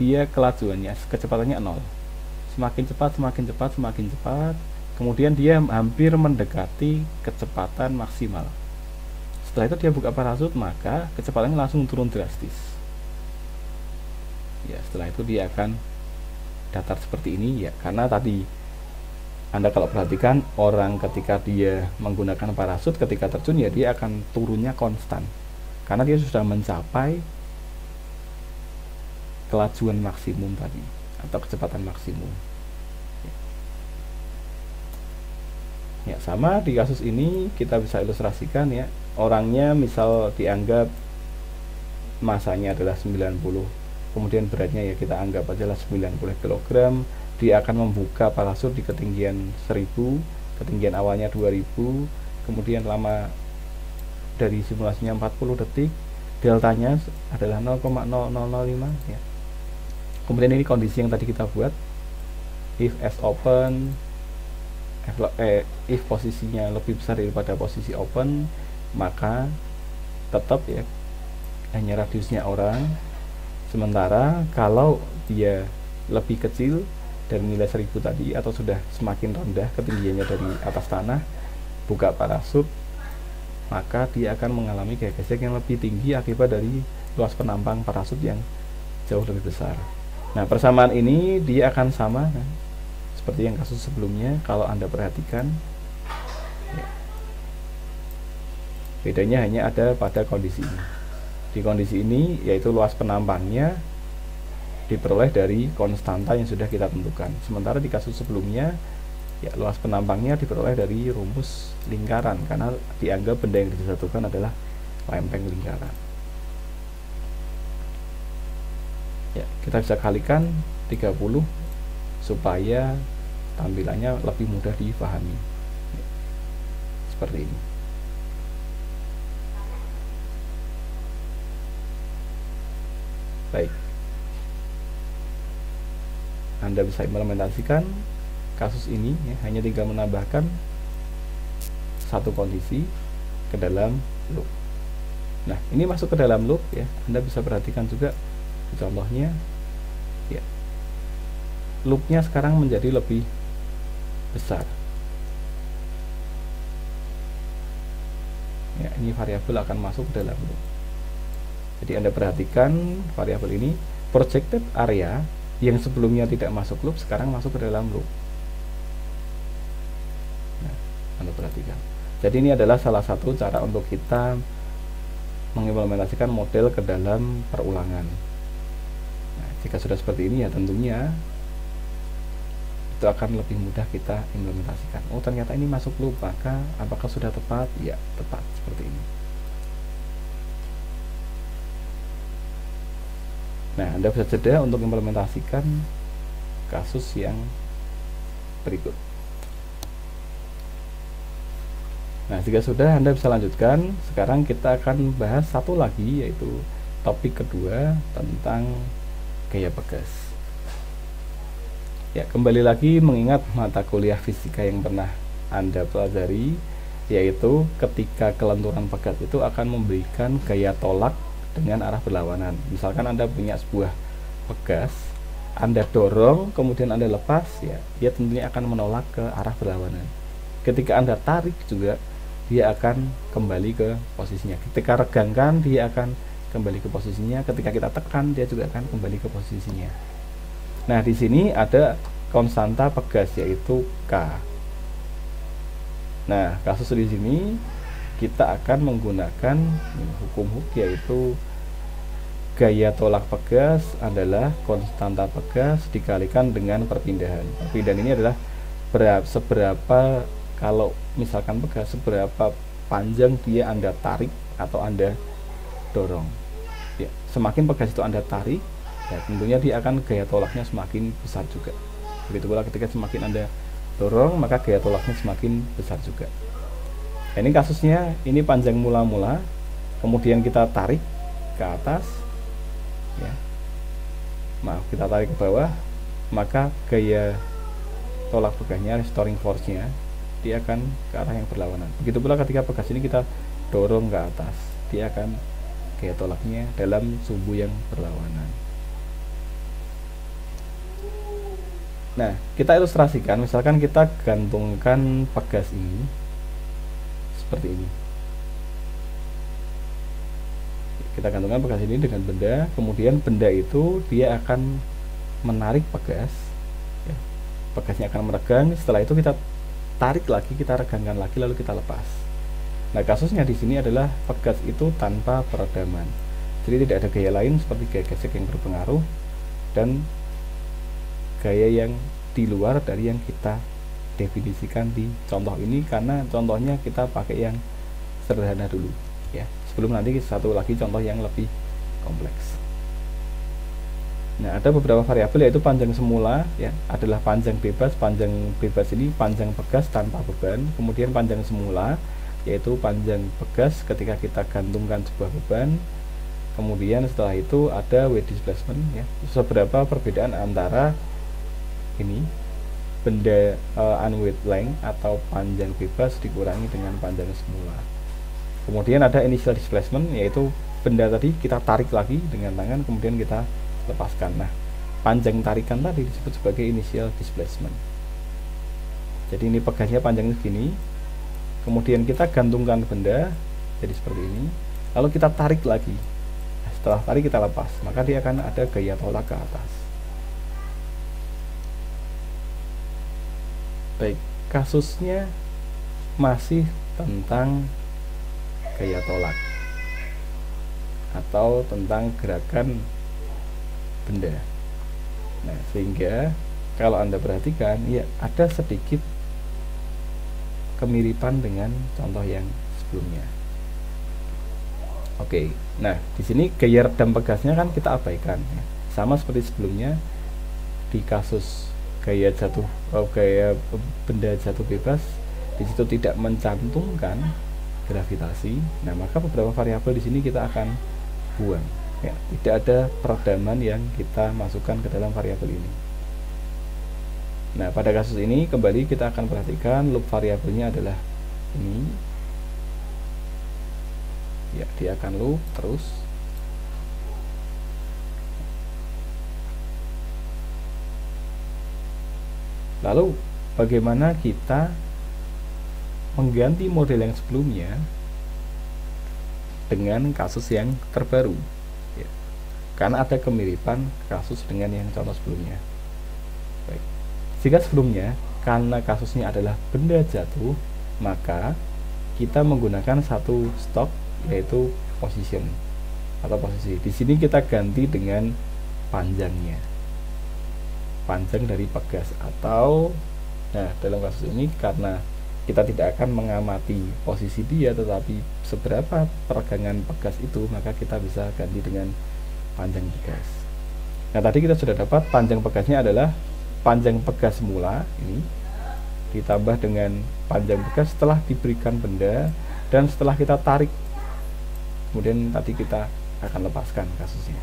Speaker 1: dia kelajuannya, kecepatannya 0. Semakin cepat, kemudian dia hampir mendekati kecepatan maksimal. Setelah itu dia buka parasut, maka kecepatannya langsung turun drastis. Ya, setelah itu dia akan datar seperti ini, ya, karena tadi Anda kalau perhatikan orang ketika dia menggunakan parasut ketika terjun, ya dia akan turunnya konstan karena dia sudah mencapai kelajuan maksimum tadi atau kecepatan maksimum. Ya, sama di kasus ini kita bisa ilustrasikan ya. Orangnya misal dianggap masanya adalah 90, kemudian beratnya ya kita anggap adalah 90 kg. Dia akan membuka parasut di ketinggian 1000, ketinggian awalnya 2000, kemudian lama dari simulasinya 40 detik, deltanya adalah 0,0005 ya. Kemudian ini kondisi yang tadi kita buat, if S open, if posisinya lebih besar daripada posisi open, maka tetap ya hanya radiusnya orang. Sementara kalau dia lebih kecil dari nilai 1000 tadi, atau sudah semakin rendah ketinggiannya dari atas tanah, buka parasut, maka dia akan mengalami gaya gesek yang lebih tinggi akibat dari luas penampang parasut yang jauh lebih besar. Nah, persamaan ini dia akan sama seperti yang kasus sebelumnya. Kalau Anda perhatikan ya, bedanya hanya ada pada kondisi ini. Di kondisi ini yaitu luas penampangnya diperoleh dari konstanta yang sudah kita tentukan. Sementara di kasus sebelumnya ya luas penampangnya diperoleh dari rumus lingkaran, karena dianggap benda yang disatukan adalah lempeng lingkaran. Ya, kita bisa kalikan 30 supaya tampilannya lebih mudah dipahami. Ya, seperti ini. Baik, Anda bisa implementasikan kasus ini ya, hanya tinggal menambahkan satu kondisi ke dalam loop. Nah, ini masuk ke dalam loop ya. Anda bisa perhatikan juga di contohnya ya, loopnya sekarang menjadi lebih besar ya. Ini variabel akan masuk ke dalam loop. Jadi Anda perhatikan variabel ini, projected area yang sebelumnya tidak masuk loop sekarang masuk ke dalam loop. Nah, Anda perhatikan. Jadi ini adalah salah satu cara untuk kita mengimplementasikan model ke dalam perulangan. Nah, jika sudah seperti ini ya tentunya itu akan lebih mudah kita implementasikan. Oh, ternyata ini masuk loop, maka apakah sudah tepat? Ya, tepat seperti ini. Nah, Anda bisa jeda untuk implementasikan kasus yang berikut. Nah, jika sudah, Anda bisa lanjutkan. Sekarang kita akan bahas satu lagi, yaitu topik kedua tentang gaya pegas. Ya, kembali lagi mengingat mata kuliah fisika yang pernah Anda pelajari, yaitu ketika kelenturan pegas itu akan memberikan gaya tolak dengan arah berlawanan. Misalkan Anda punya sebuah pegas, Anda dorong, kemudian Anda lepas, ya, dia tentunya akan menolak ke arah berlawanan. Ketika Anda tarik juga, dia akan kembali ke posisinya. Ketika regangkan, dia akan kembali ke posisinya. Ketika kita tekan, dia juga akan kembali ke posisinya. Nah, di sini ada konstanta pegas, yaitu K. Nah, kasus di sini kita akan menggunakan hukum Hooke, yaitu gaya tolak pegas adalah konstanta pegas dikalikan dengan perpindahan. Perpindahan ini adalah seberapa, kalau misalkan pegas, seberapa panjang dia Anda tarik atau Anda dorong. Ya, semakin pegas itu Anda tarik, ya tentunya dia akan gaya tolaknya semakin besar juga. Begitu pula ketika semakin Anda dorong, maka gaya tolaknya semakin besar juga. Nah, ini kasusnya, ini panjang mula-mula, kemudian kita tarik ke atas, ya, maaf, kita tarik ke bawah, maka gaya tolak pegasnya, restoring force-nya, dia akan ke arah yang berlawanan. Begitu pula ketika pegas ini kita dorong ke atas, dia akan gaya tolaknya dalam sumbu yang berlawanan. Nah, kita ilustrasikan, misalkan kita gantungkan pegas ini seperti ini. Kita gantungkan pegas ini dengan benda, kemudian benda itu dia akan menarik pegas, ya. Pegasnya akan meregang. Setelah itu kita tarik lagi, kita regangkan lagi, lalu kita lepas. Nah, kasusnya di sini adalah pegas itu tanpa peredaman, jadi tidak ada gaya lain seperti gaya gesek yang berpengaruh dan gaya yang di luar dari yang kita definisikan di contoh ini, karena contohnya kita pakai yang sederhana dulu ya, sebelum nanti satu lagi contoh yang lebih kompleks. Nah, ada beberapa variabel yaitu panjang semula ya adalah panjang bebas. Panjang bebas ini panjang pegas tanpa beban. Kemudian panjang semula yaitu panjang pegas ketika kita gantungkan sebuah beban. Kemudian setelah itu ada weight displacement ya. Seberapa perbedaan antara ini benda unweight length atau panjang bebas dikurangi dengan panjang semula. Kemudian ada initial displacement yaitu benda tadi kita tarik lagi dengan tangan kemudian kita lepaskan. Nah, panjang tarikan tadi disebut sebagai initial displacement. Jadi ini pegasnya panjangnya segini, kemudian kita gantungkan benda jadi seperti ini, lalu kita tarik lagi. Nah, setelah tarik kita lepas, maka dia akan ada gaya tolak ke atas. Baik, kasusnya masih tentang gaya tolak atau tentang gerakan benda. Nah, sehingga kalau Anda perhatikan ya ada sedikit kemiripan dengan contoh yang sebelumnya. Oke, nah di sini gaya redam pegasnya kan kita abaikan ya. Sama seperti sebelumnya di kasus gaya benda jatuh bebas, di situ tidak mencantumkan gravitasi. Nah, maka beberapa variabel di sini kita akan buang. Ya, tidak ada peredaman yang kita masukkan ke dalam variabel ini. Nah, pada kasus ini kembali kita akan perhatikan loop variabelnya adalah ini. Ya, dia akan loop terus. Lalu bagaimana kita mengganti model yang sebelumnya dengan kasus yang terbaru? Karena ada kemiripan kasus dengan yang contoh sebelumnya. Baik. Jika sebelumnya karena kasusnya adalah benda jatuh, maka kita menggunakan satu stok yaitu position atau posisi. Di sini kita ganti dengan panjangnya, panjang dari pegas. Atau nah, dalam kasus ini karena kita tidak akan mengamati posisi dia tetapi seberapa peregangan pegas itu, maka kita bisa ganti dengan panjang pegas. Nah, tadi kita sudah dapat panjang pegasnya adalah panjang pegas semula ini ditambah dengan panjang pegas setelah diberikan benda dan setelah kita tarik, kemudian tadi kita akan lepaskan kasusnya.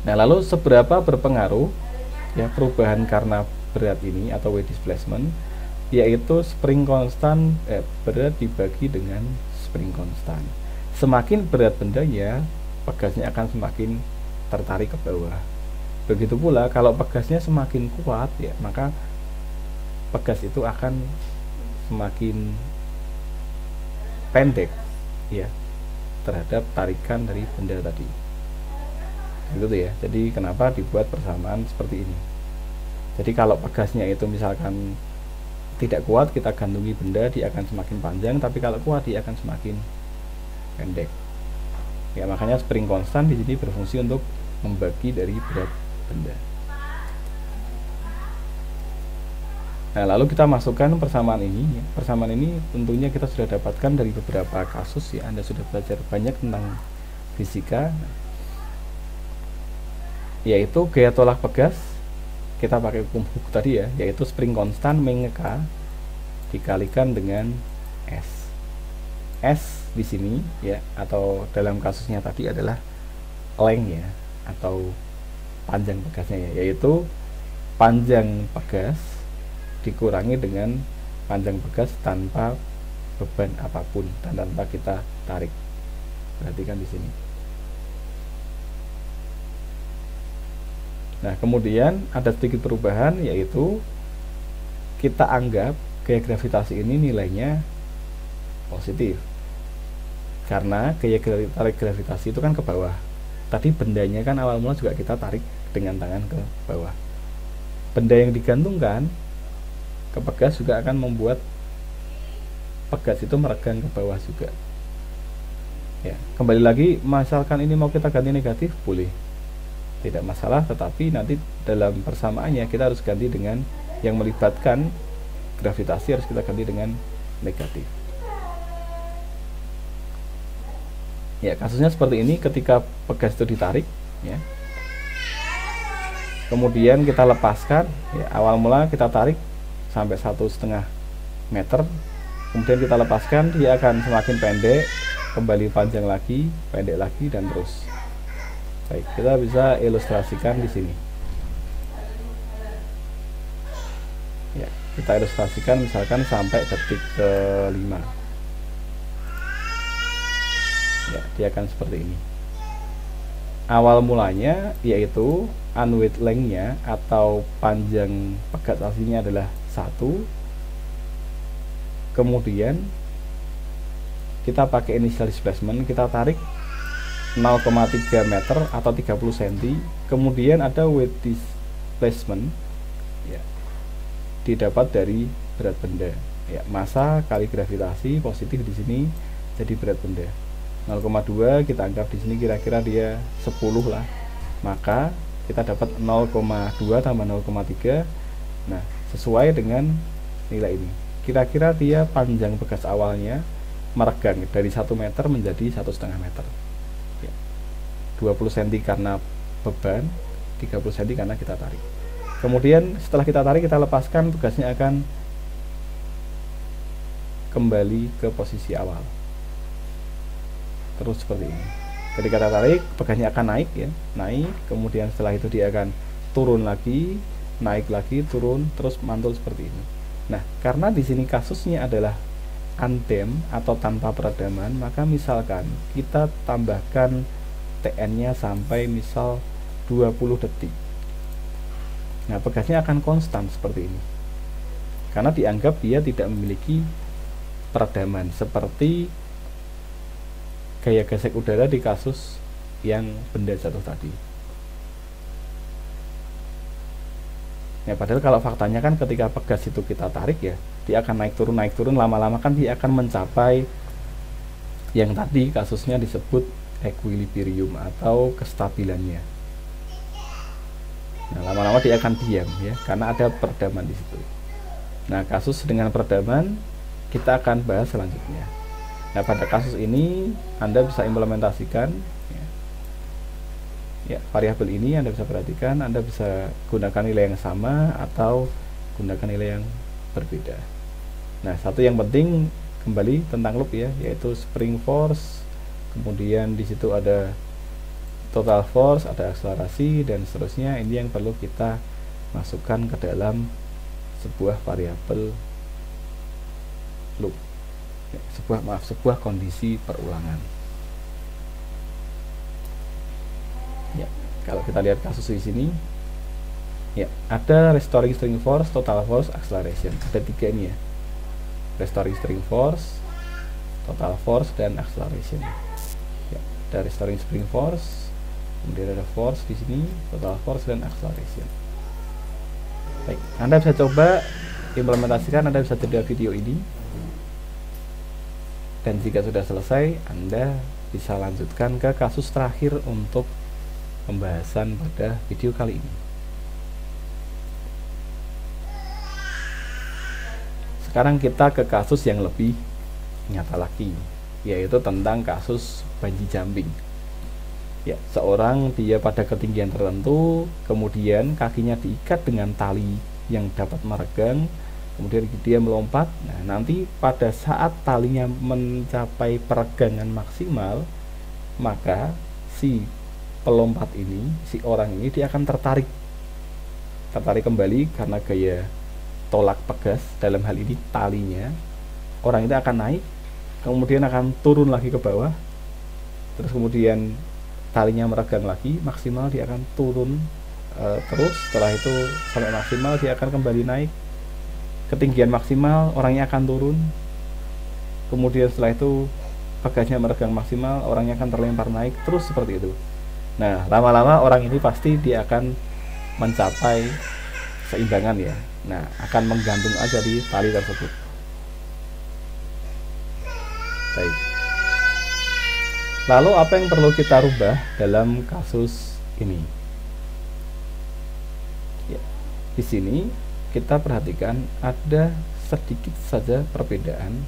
Speaker 1: Nah, lalu seberapa berpengaruh ya perubahan karena berat ini atau weight displacement, yaitu spring constant berat dibagi dengan spring constant. Semakin berat bendanya, pegasnya akan semakin tertarik ke bawah. Begitu pula kalau pegasnya semakin kuat ya, maka pegas itu akan semakin pendek ya terhadap tarikan dari benda tadi. Gitu ya. Jadi kenapa dibuat persamaan seperti ini? Jadi kalau pegasnya itu misalkan tidak kuat, kita gantungi benda, dia akan semakin panjang, tapi kalau kuat dia akan semakin pendek. Ya, makanya spring constant di sini berfungsi untuk membagi dari berat benda. Nah, lalu kita masukkan persamaan ini. Persamaan ini tentunya kita sudah dapatkan dari beberapa kasus ya. Anda sudah belajar banyak tentang fisika. Yaitu gaya tolak pegas kita pakai hukum Hooke tadi ya, yaitu spring constant min K dikalikan dengan S. S di sini ya, atau dalam kasusnya tadi adalah length ya, atau panjang pegasnya ya, yaitu panjang pegas dikurangi dengan panjang pegas tanpa beban apapun dan tanpa kita tarik. Perhatikan di sini. Nah, kemudian ada sedikit perubahan, yaitu kita anggap gaya gravitasi ini nilainya positif. Karena gaya tarik gravitasi itu kan ke bawah. Tadi bendanya kan awal mula juga kita tarik dengan tangan ke bawah. Benda yang digantungkan ke pegas juga akan membuat pegas itu meregang ke bawah juga. Ya, kembali lagi, misalkan ini mau kita ganti negatif, boleh, tidak masalah, tetapi nanti dalam persamaannya kita harus ganti dengan yang melibatkan gravitasi harus kita ganti dengan negatif. Ya, kasusnya seperti ini ketika pegas itu ditarik ya. Kemudian kita lepaskan ya, awal mula kita tarik sampai 1,5 meter, kemudian kita lepaskan, dia akan semakin pendek, kembali panjang lagi, pendek lagi, dan terus. Baik, kita bisa ilustrasikan di sini. Ya, kita ilustrasikan misalkan sampai detik ke-5. Ya, dia akan seperti ini. Awal mulanya yaitu unweighted length-nya atau panjang pegas aslinya adalah 1. Kemudian kita pakai initial displacement, kita tarik 0,3 meter atau 30 cm. Kemudian ada weight displacement ya, didapat dari berat benda. Ya, massa kali gravitasi positif di sini jadi berat benda. 0,2 kita anggap di sini kira-kira dia 10 lah. Maka kita dapat 0,2 tambah 0,3. Nah, sesuai dengan nilai ini. Kira-kira dia panjang pegas awalnya meregang dari 1 meter menjadi 1,5 meter. Ya. 20 cm karena beban, 30 cm karena kita tarik. Kemudian setelah kita tarik, kita lepaskan, pegasnya akan kembali ke posisi awal. Terus seperti ini. Ketika kita tarik, pegasnya akan naik ya, naik. Kemudian setelah itu dia akan turun lagi, naik lagi, turun, terus mantul seperti ini. Nah, karena di sini kasusnya adalah undamp atau tanpa peredaman, maka misalkan kita tambahkan TN-nya sampai misal 20 detik. Nah, pegasnya akan konstan seperti ini. Karena dianggap dia tidak memiliki peredaman seperti gaya gesek udara di kasus yang benda jatuh tadi. Ya, padahal kalau faktanya kan ketika pegas itu kita tarik ya, dia akan naik turun, lama-lama kan dia akan mencapai yang tadi kasusnya disebut equilibrium atau kestabilannya. Nah, lama-lama dia akan diam ya, karena ada peredaman di situ. Nah, kasus dengan peredaman kita akan bahas selanjutnya. Nah, pada kasus ini Anda bisa implementasikan ya, variabel ini Anda bisa perhatikan, Anda bisa gunakan nilai yang sama atau gunakan nilai yang berbeda. Nah, satu yang penting kembali tentang loop ya, yaitu spring force, kemudian di situ ada total force, ada akselerasi, dan seterusnya. Ini yang perlu kita masukkan ke dalam sebuah variabel loop. Ya, sebuah kondisi perulangan. Ya, kalau kita lihat kasus di sini, ya ada restoring string force, total force, acceleration. Ada 3 ini ya, restoring string force, total force, dan acceleration. Ya, ada restoring string force, kemudian ada force di sini, total force, dan acceleration. Baik, Anda bisa coba implementasikan, Anda bisa jeda video ini. Dan jika sudah selesai, Anda bisa lanjutkan ke kasus terakhir untuk pembahasan pada video kali ini. Sekarang kita ke kasus yang lebih nyata lagi, yaitu tentang kasus bungee jumping. Ya, seorang dia pada ketinggian tertentu, kemudian kakinya diikat dengan tali yang dapat meregang, kemudian dia melompat. Nah, nanti pada saat talinya mencapai peregangan maksimal, maka si pelompat ini, si orang ini, dia akan tertarik kembali karena gaya tolak pegas, dalam hal ini talinya. Orang itu akan naik, kemudian akan turun lagi ke bawah, terus kemudian talinya meregang lagi, maksimal dia akan turun terus. Setelah itu sampai maksimal, dia akan kembali naik ketinggian maksimal, orangnya akan turun. Kemudian setelah itu pegasnya meregang maksimal, orangnya akan terlempar naik, terus seperti itu. Nah, lama-lama orang ini pasti dia akan mencapai seimbangan ya. Nah, akan menggantung aja di tali tersebut. Baik. Lalu apa yang perlu kita rubah dalam kasus ini? Ya, di sini kita perhatikan ada sedikit saja perbedaan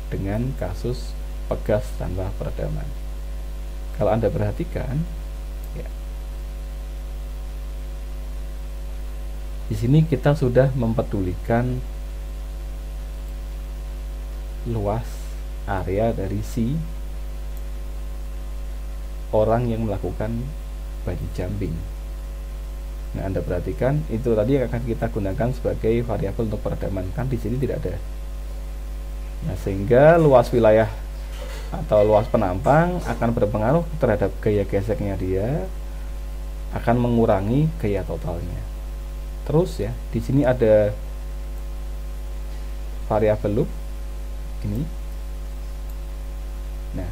Speaker 1: dengan kasus pegas tanpa peredaman. Kalau Anda perhatikan, ya, di sini kita sudah mempedulikan luas area dari si orang yang melakukan bungee jumping. Nah, Anda perhatikan itu tadi yang akan kita gunakan sebagai variabel untuk peredaman, kan di sini tidak ada. Nah, sehingga luas wilayah atau luas penampang akan berpengaruh terhadap gaya geseknya dia, akan mengurangi gaya totalnya. Terus ya, di sini ada variabel loop ini. Nah,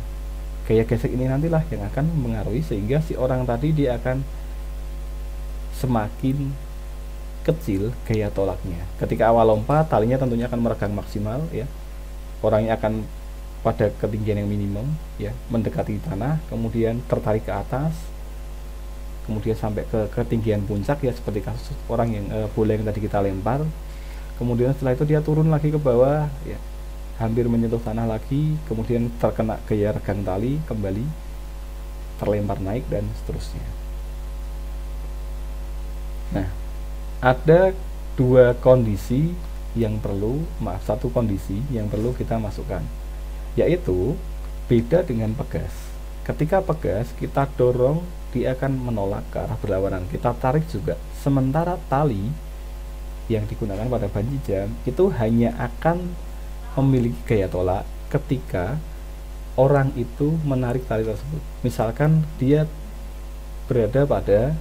Speaker 1: gaya gesek ini nantilah yang akan mengaruhi sehingga si orang tadi dia akan semakin kecil gaya tolaknya. Ketika awal lompat, talinya tentunya akan meregang maksimal ya. Orangnya akan pada ketinggian yang minimum ya, mendekati tanah, kemudian tertarik ke atas, kemudian sampai ke ketinggian puncak ya, seperti kasus orang yang bola yang tadi kita lempar. Kemudian setelah itu dia turun lagi ke bawah ya, hampir menyentuh tanah lagi, kemudian terkena gaya regang tali, kembali terlempar naik dan seterusnya. Nah, ada satu kondisi yang perlu kita masukkan, yaitu beda dengan pegas. Ketika pegas kita dorong, dia akan menolak ke arah berlawanan, kita tarik juga. Sementara tali yang digunakan pada bungee jump itu hanya akan memiliki gaya tolak ketika orang itu menarik tali tersebut. Misalkan dia berada pada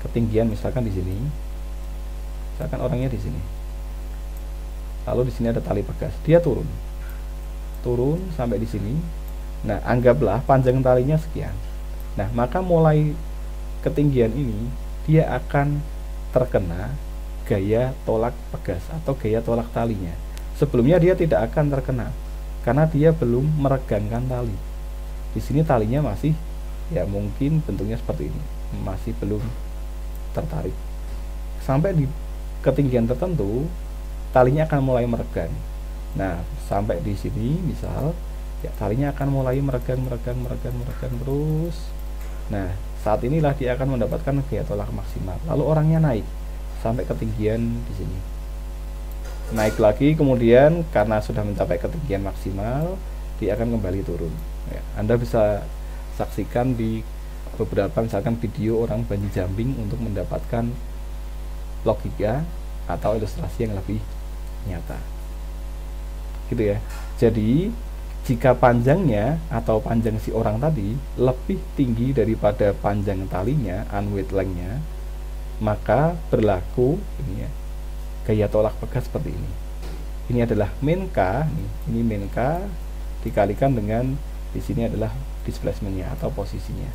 Speaker 1: ketinggian misalkan di sini, misalkan orangnya di sini, lalu di sini ada tali pegas, dia turun sampai di sini. Nah, anggaplah panjang talinya sekian. Nah, maka mulai ketinggian ini dia akan terkena gaya tolak pegas atau gaya tolak talinya. Sebelumnya dia tidak akan terkena karena dia belum meregangkan tali. Di sini talinya masih ya mungkin bentuknya seperti ini, masih belum tertarik. Sampai di ketinggian tertentu talinya akan mulai meregang. Nah, sampai di sini misal ya, talinya akan mulai meregang terus. Nah, saat inilah dia akan mendapatkan gaya tolak maksimal. Lalu orangnya naik sampai ketinggian di sini, naik lagi, kemudian karena sudah mencapai ketinggian maksimal dia akan kembali turun ya. Anda bisa saksikan di beberapa misalkan video orang bungee jumping untuk mendapatkan logika atau ilustrasi yang lebih nyata gitu ya. Jadi jika panjangnya atau panjang si orang tadi lebih tinggi daripada panjang talinya, unweighted length-nya, maka berlaku ini ya, gaya tolak pegas seperti ini. Ini adalah min K, ini min K dikalikan dengan di sini adalah displacement-nya atau posisinya.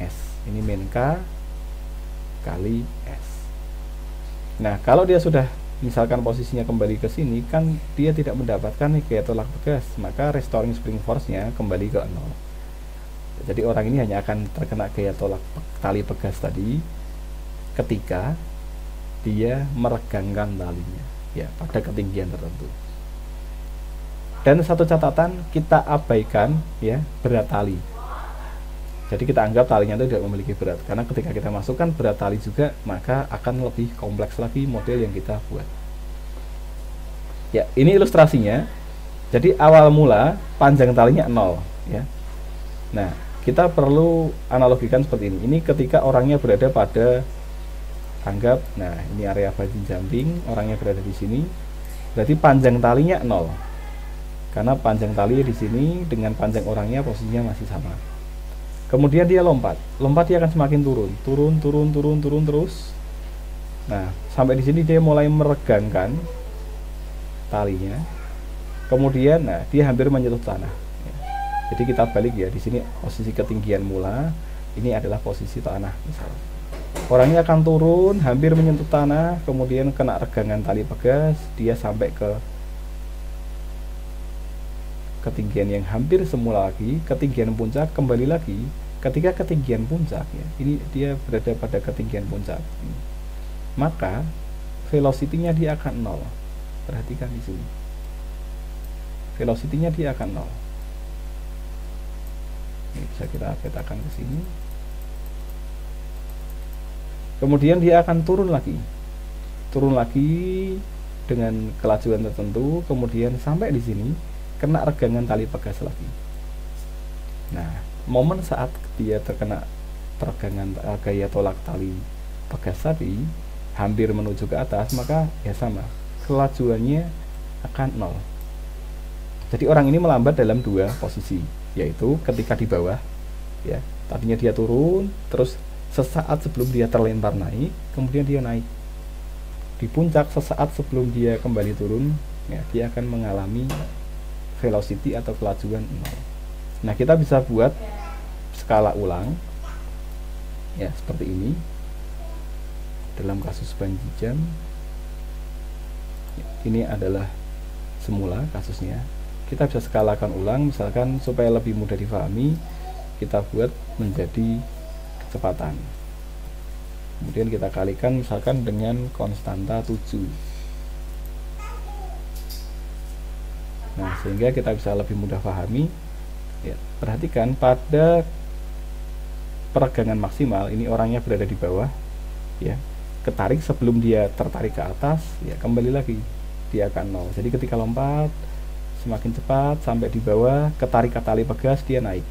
Speaker 1: S, ini min K kali S. Nah, kalau dia sudah misalkan posisinya kembali ke sini, kan dia tidak mendapatkan nih gaya tolak pegas, maka restoring spring force-nya kembali ke 0. Jadi orang ini hanya akan terkena gaya tolak tali pegas tadi ketika dia meregangkan talinya ya pada ketinggian tertentu. Dan satu catatan, kita abaikan ya berat tali. Jadi kita anggap talinya itu tidak memiliki berat, karena ketika kita masukkan berat tali juga, maka akan lebih kompleks lagi model yang kita buat. Ya, ini ilustrasinya. Jadi awal mula panjang talinya 0 ya. Nah, kita perlu analogikan seperti ini. Ini ketika orangnya berada pada, anggap, nah ini area bungee jumping, orangnya berada di sini. Berarti panjang talinya 0. Karena panjang tali di sini dengan panjang orangnya posisinya masih sama. Kemudian dia lompat dia akan semakin turun terus. Nah, sampai di sini dia mulai meregangkan talinya. Kemudian, nah dia hampir menyentuh tanah. Jadi kita balik ya, di sini posisi ketinggian mula, ini adalah posisi tanah misalnya. Orangnya akan turun, hampir menyentuh tanah, kemudian kena regangan tali pegas, dia sampai ke ketinggian yang hampir semula lagi, ketinggian puncak, kembali lagi. Ketika ketinggian puncak ya, ini dia berada pada ketinggian puncak. maka velocity-nya dia akan 0. Perhatikan di sini. Velocity-nya dia akan 0. Ini bisa kita petakan ke sini. Kemudian dia akan turun lagi dengan kelajuan tertentu, kemudian sampai di sini kena regangan tali pegas lagi. Nah, momen saat dia terkena regangan gaya tolak tali pegas tadi hampir menuju ke atas, maka ya sama, kelajuannya akan 0. Jadi orang ini melambat dalam dua posisi, yaitu ketika di bawah, ya, tadinya dia turun, terus sesaat sebelum dia terlempar naik, kemudian dia naik. Di puncak sesaat sebelum dia kembali turun, ya, dia akan mengalami velocity atau kelajuan 0. Nah, kita bisa buat skala ulang, ya, seperti ini. Dalam kasus bungee jump, ini adalah semula kasusnya. Kita bisa skalakan ulang, misalkan supaya lebih mudah difahami, kita buat menjadi kecepatan. Kemudian kita kalikan misalkan dengan konstanta 7. Nah, sehingga kita bisa lebih mudah pahami. Ya, perhatikan pada peregangan maksimal ini orangnya berada di bawah, ya, ketarik sebelum dia tertarik ke atas, ya, kembali lagi dia akan 0. Jadi ketika lompat semakin cepat sampai di bawah, ketarik ke tali pegas, dia naik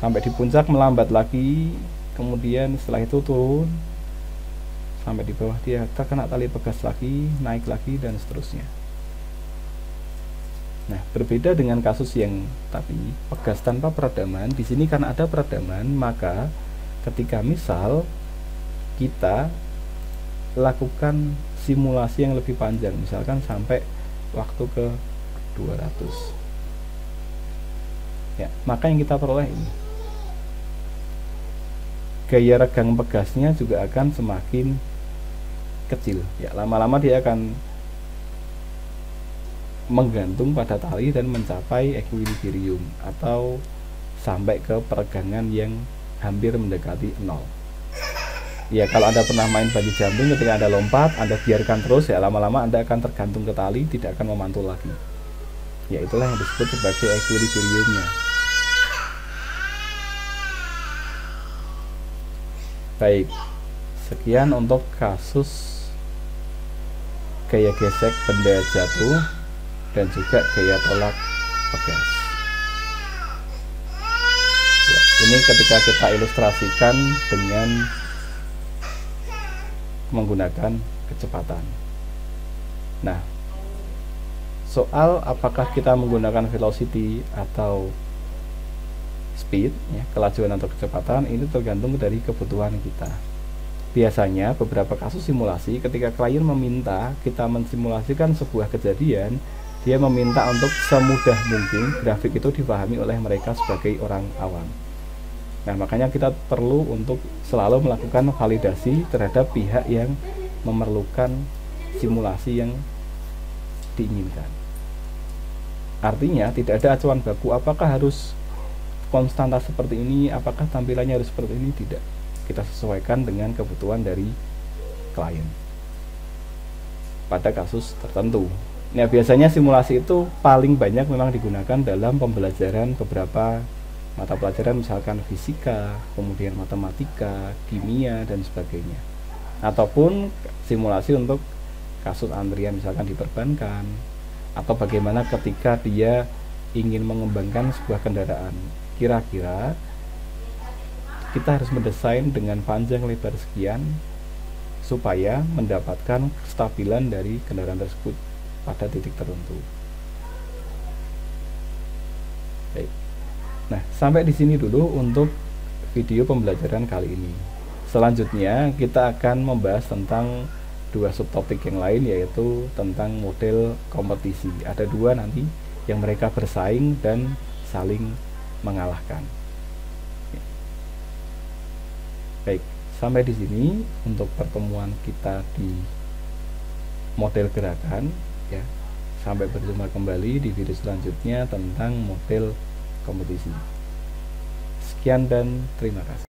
Speaker 1: sampai di puncak, melambat lagi, kemudian setelah itu turun sampai di bawah, dia terkena tali pegas lagi, naik lagi, dan seterusnya. Nah, berbeda dengan kasus yang tadi pegas tanpa peredaman, di sini karena ada peredaman, maka ketika misal kita lakukan simulasi yang lebih panjang, misalkan sampai waktu ke 200, ya, maka yang kita peroleh ini gaya regang pegasnya juga akan semakin kecil, ya, lama-lama dia akan menggantung pada tali dan mencapai equilibrium atau sampai ke peregangan yang hampir mendekati 0. Ya, kalau Anda pernah main bungee jumping, ketika Anda lompat, Anda biarkan terus, ya, lama-lama Anda akan tergantung ke tali, tidak akan memantul lagi. Ya, itulah yang disebut sebagai equilibriumnya. Baik, sekian untuk kasus gaya gesek benda jatuh dan juga gaya tolak pegas. Ya, ini ketika kita ilustrasikan dengan menggunakan kecepatan. Nah, soal apakah kita menggunakan velocity atau speed, ya, kelajuan atau kecepatan, ini tergantung dari kebutuhan kita. Biasanya beberapa kasus simulasi ketika klien meminta kita mensimulasikan sebuah kejadian, dia meminta untuk semudah mungkin grafik itu dipahami oleh mereka sebagai orang awam. Nah, makanya kita perlu untuk selalu melakukan validasi terhadap pihak yang memerlukan simulasi yang diinginkan. Artinya tidak ada acuan baku apakah harus konstanta seperti ini, apakah tampilannya harus seperti ini, tidak. Kita sesuaikan dengan kebutuhan dari klien pada kasus tertentu. Nah, biasanya simulasi itu paling banyak memang digunakan dalam pembelajaran beberapa mata pelajaran, misalkan fisika, kemudian matematika, kimia, dan sebagainya. Ataupun simulasi untuk kasus antrian, misalkan di perbankan, atau bagaimana ketika dia ingin mengembangkan sebuah kendaraan. Kira-kira kita harus mendesain dengan panjang lebar sekian supaya mendapatkan kestabilan dari kendaraan tersebut pada titik tertentu. Baik. Nah, sampai di sini dulu untuk video pembelajaran kali ini. Selanjutnya kita akan membahas tentang dua subtopik yang lain, yaitu tentang model kompetisi. Ada dua nanti yang mereka bersaing dan saling mengalahkan. Baik, sampai di sini untuk pertemuan kita di model gerakan, ya. Sampai berjumpa kembali di video selanjutnya tentang model kompetisi. Sekian dan terima kasih.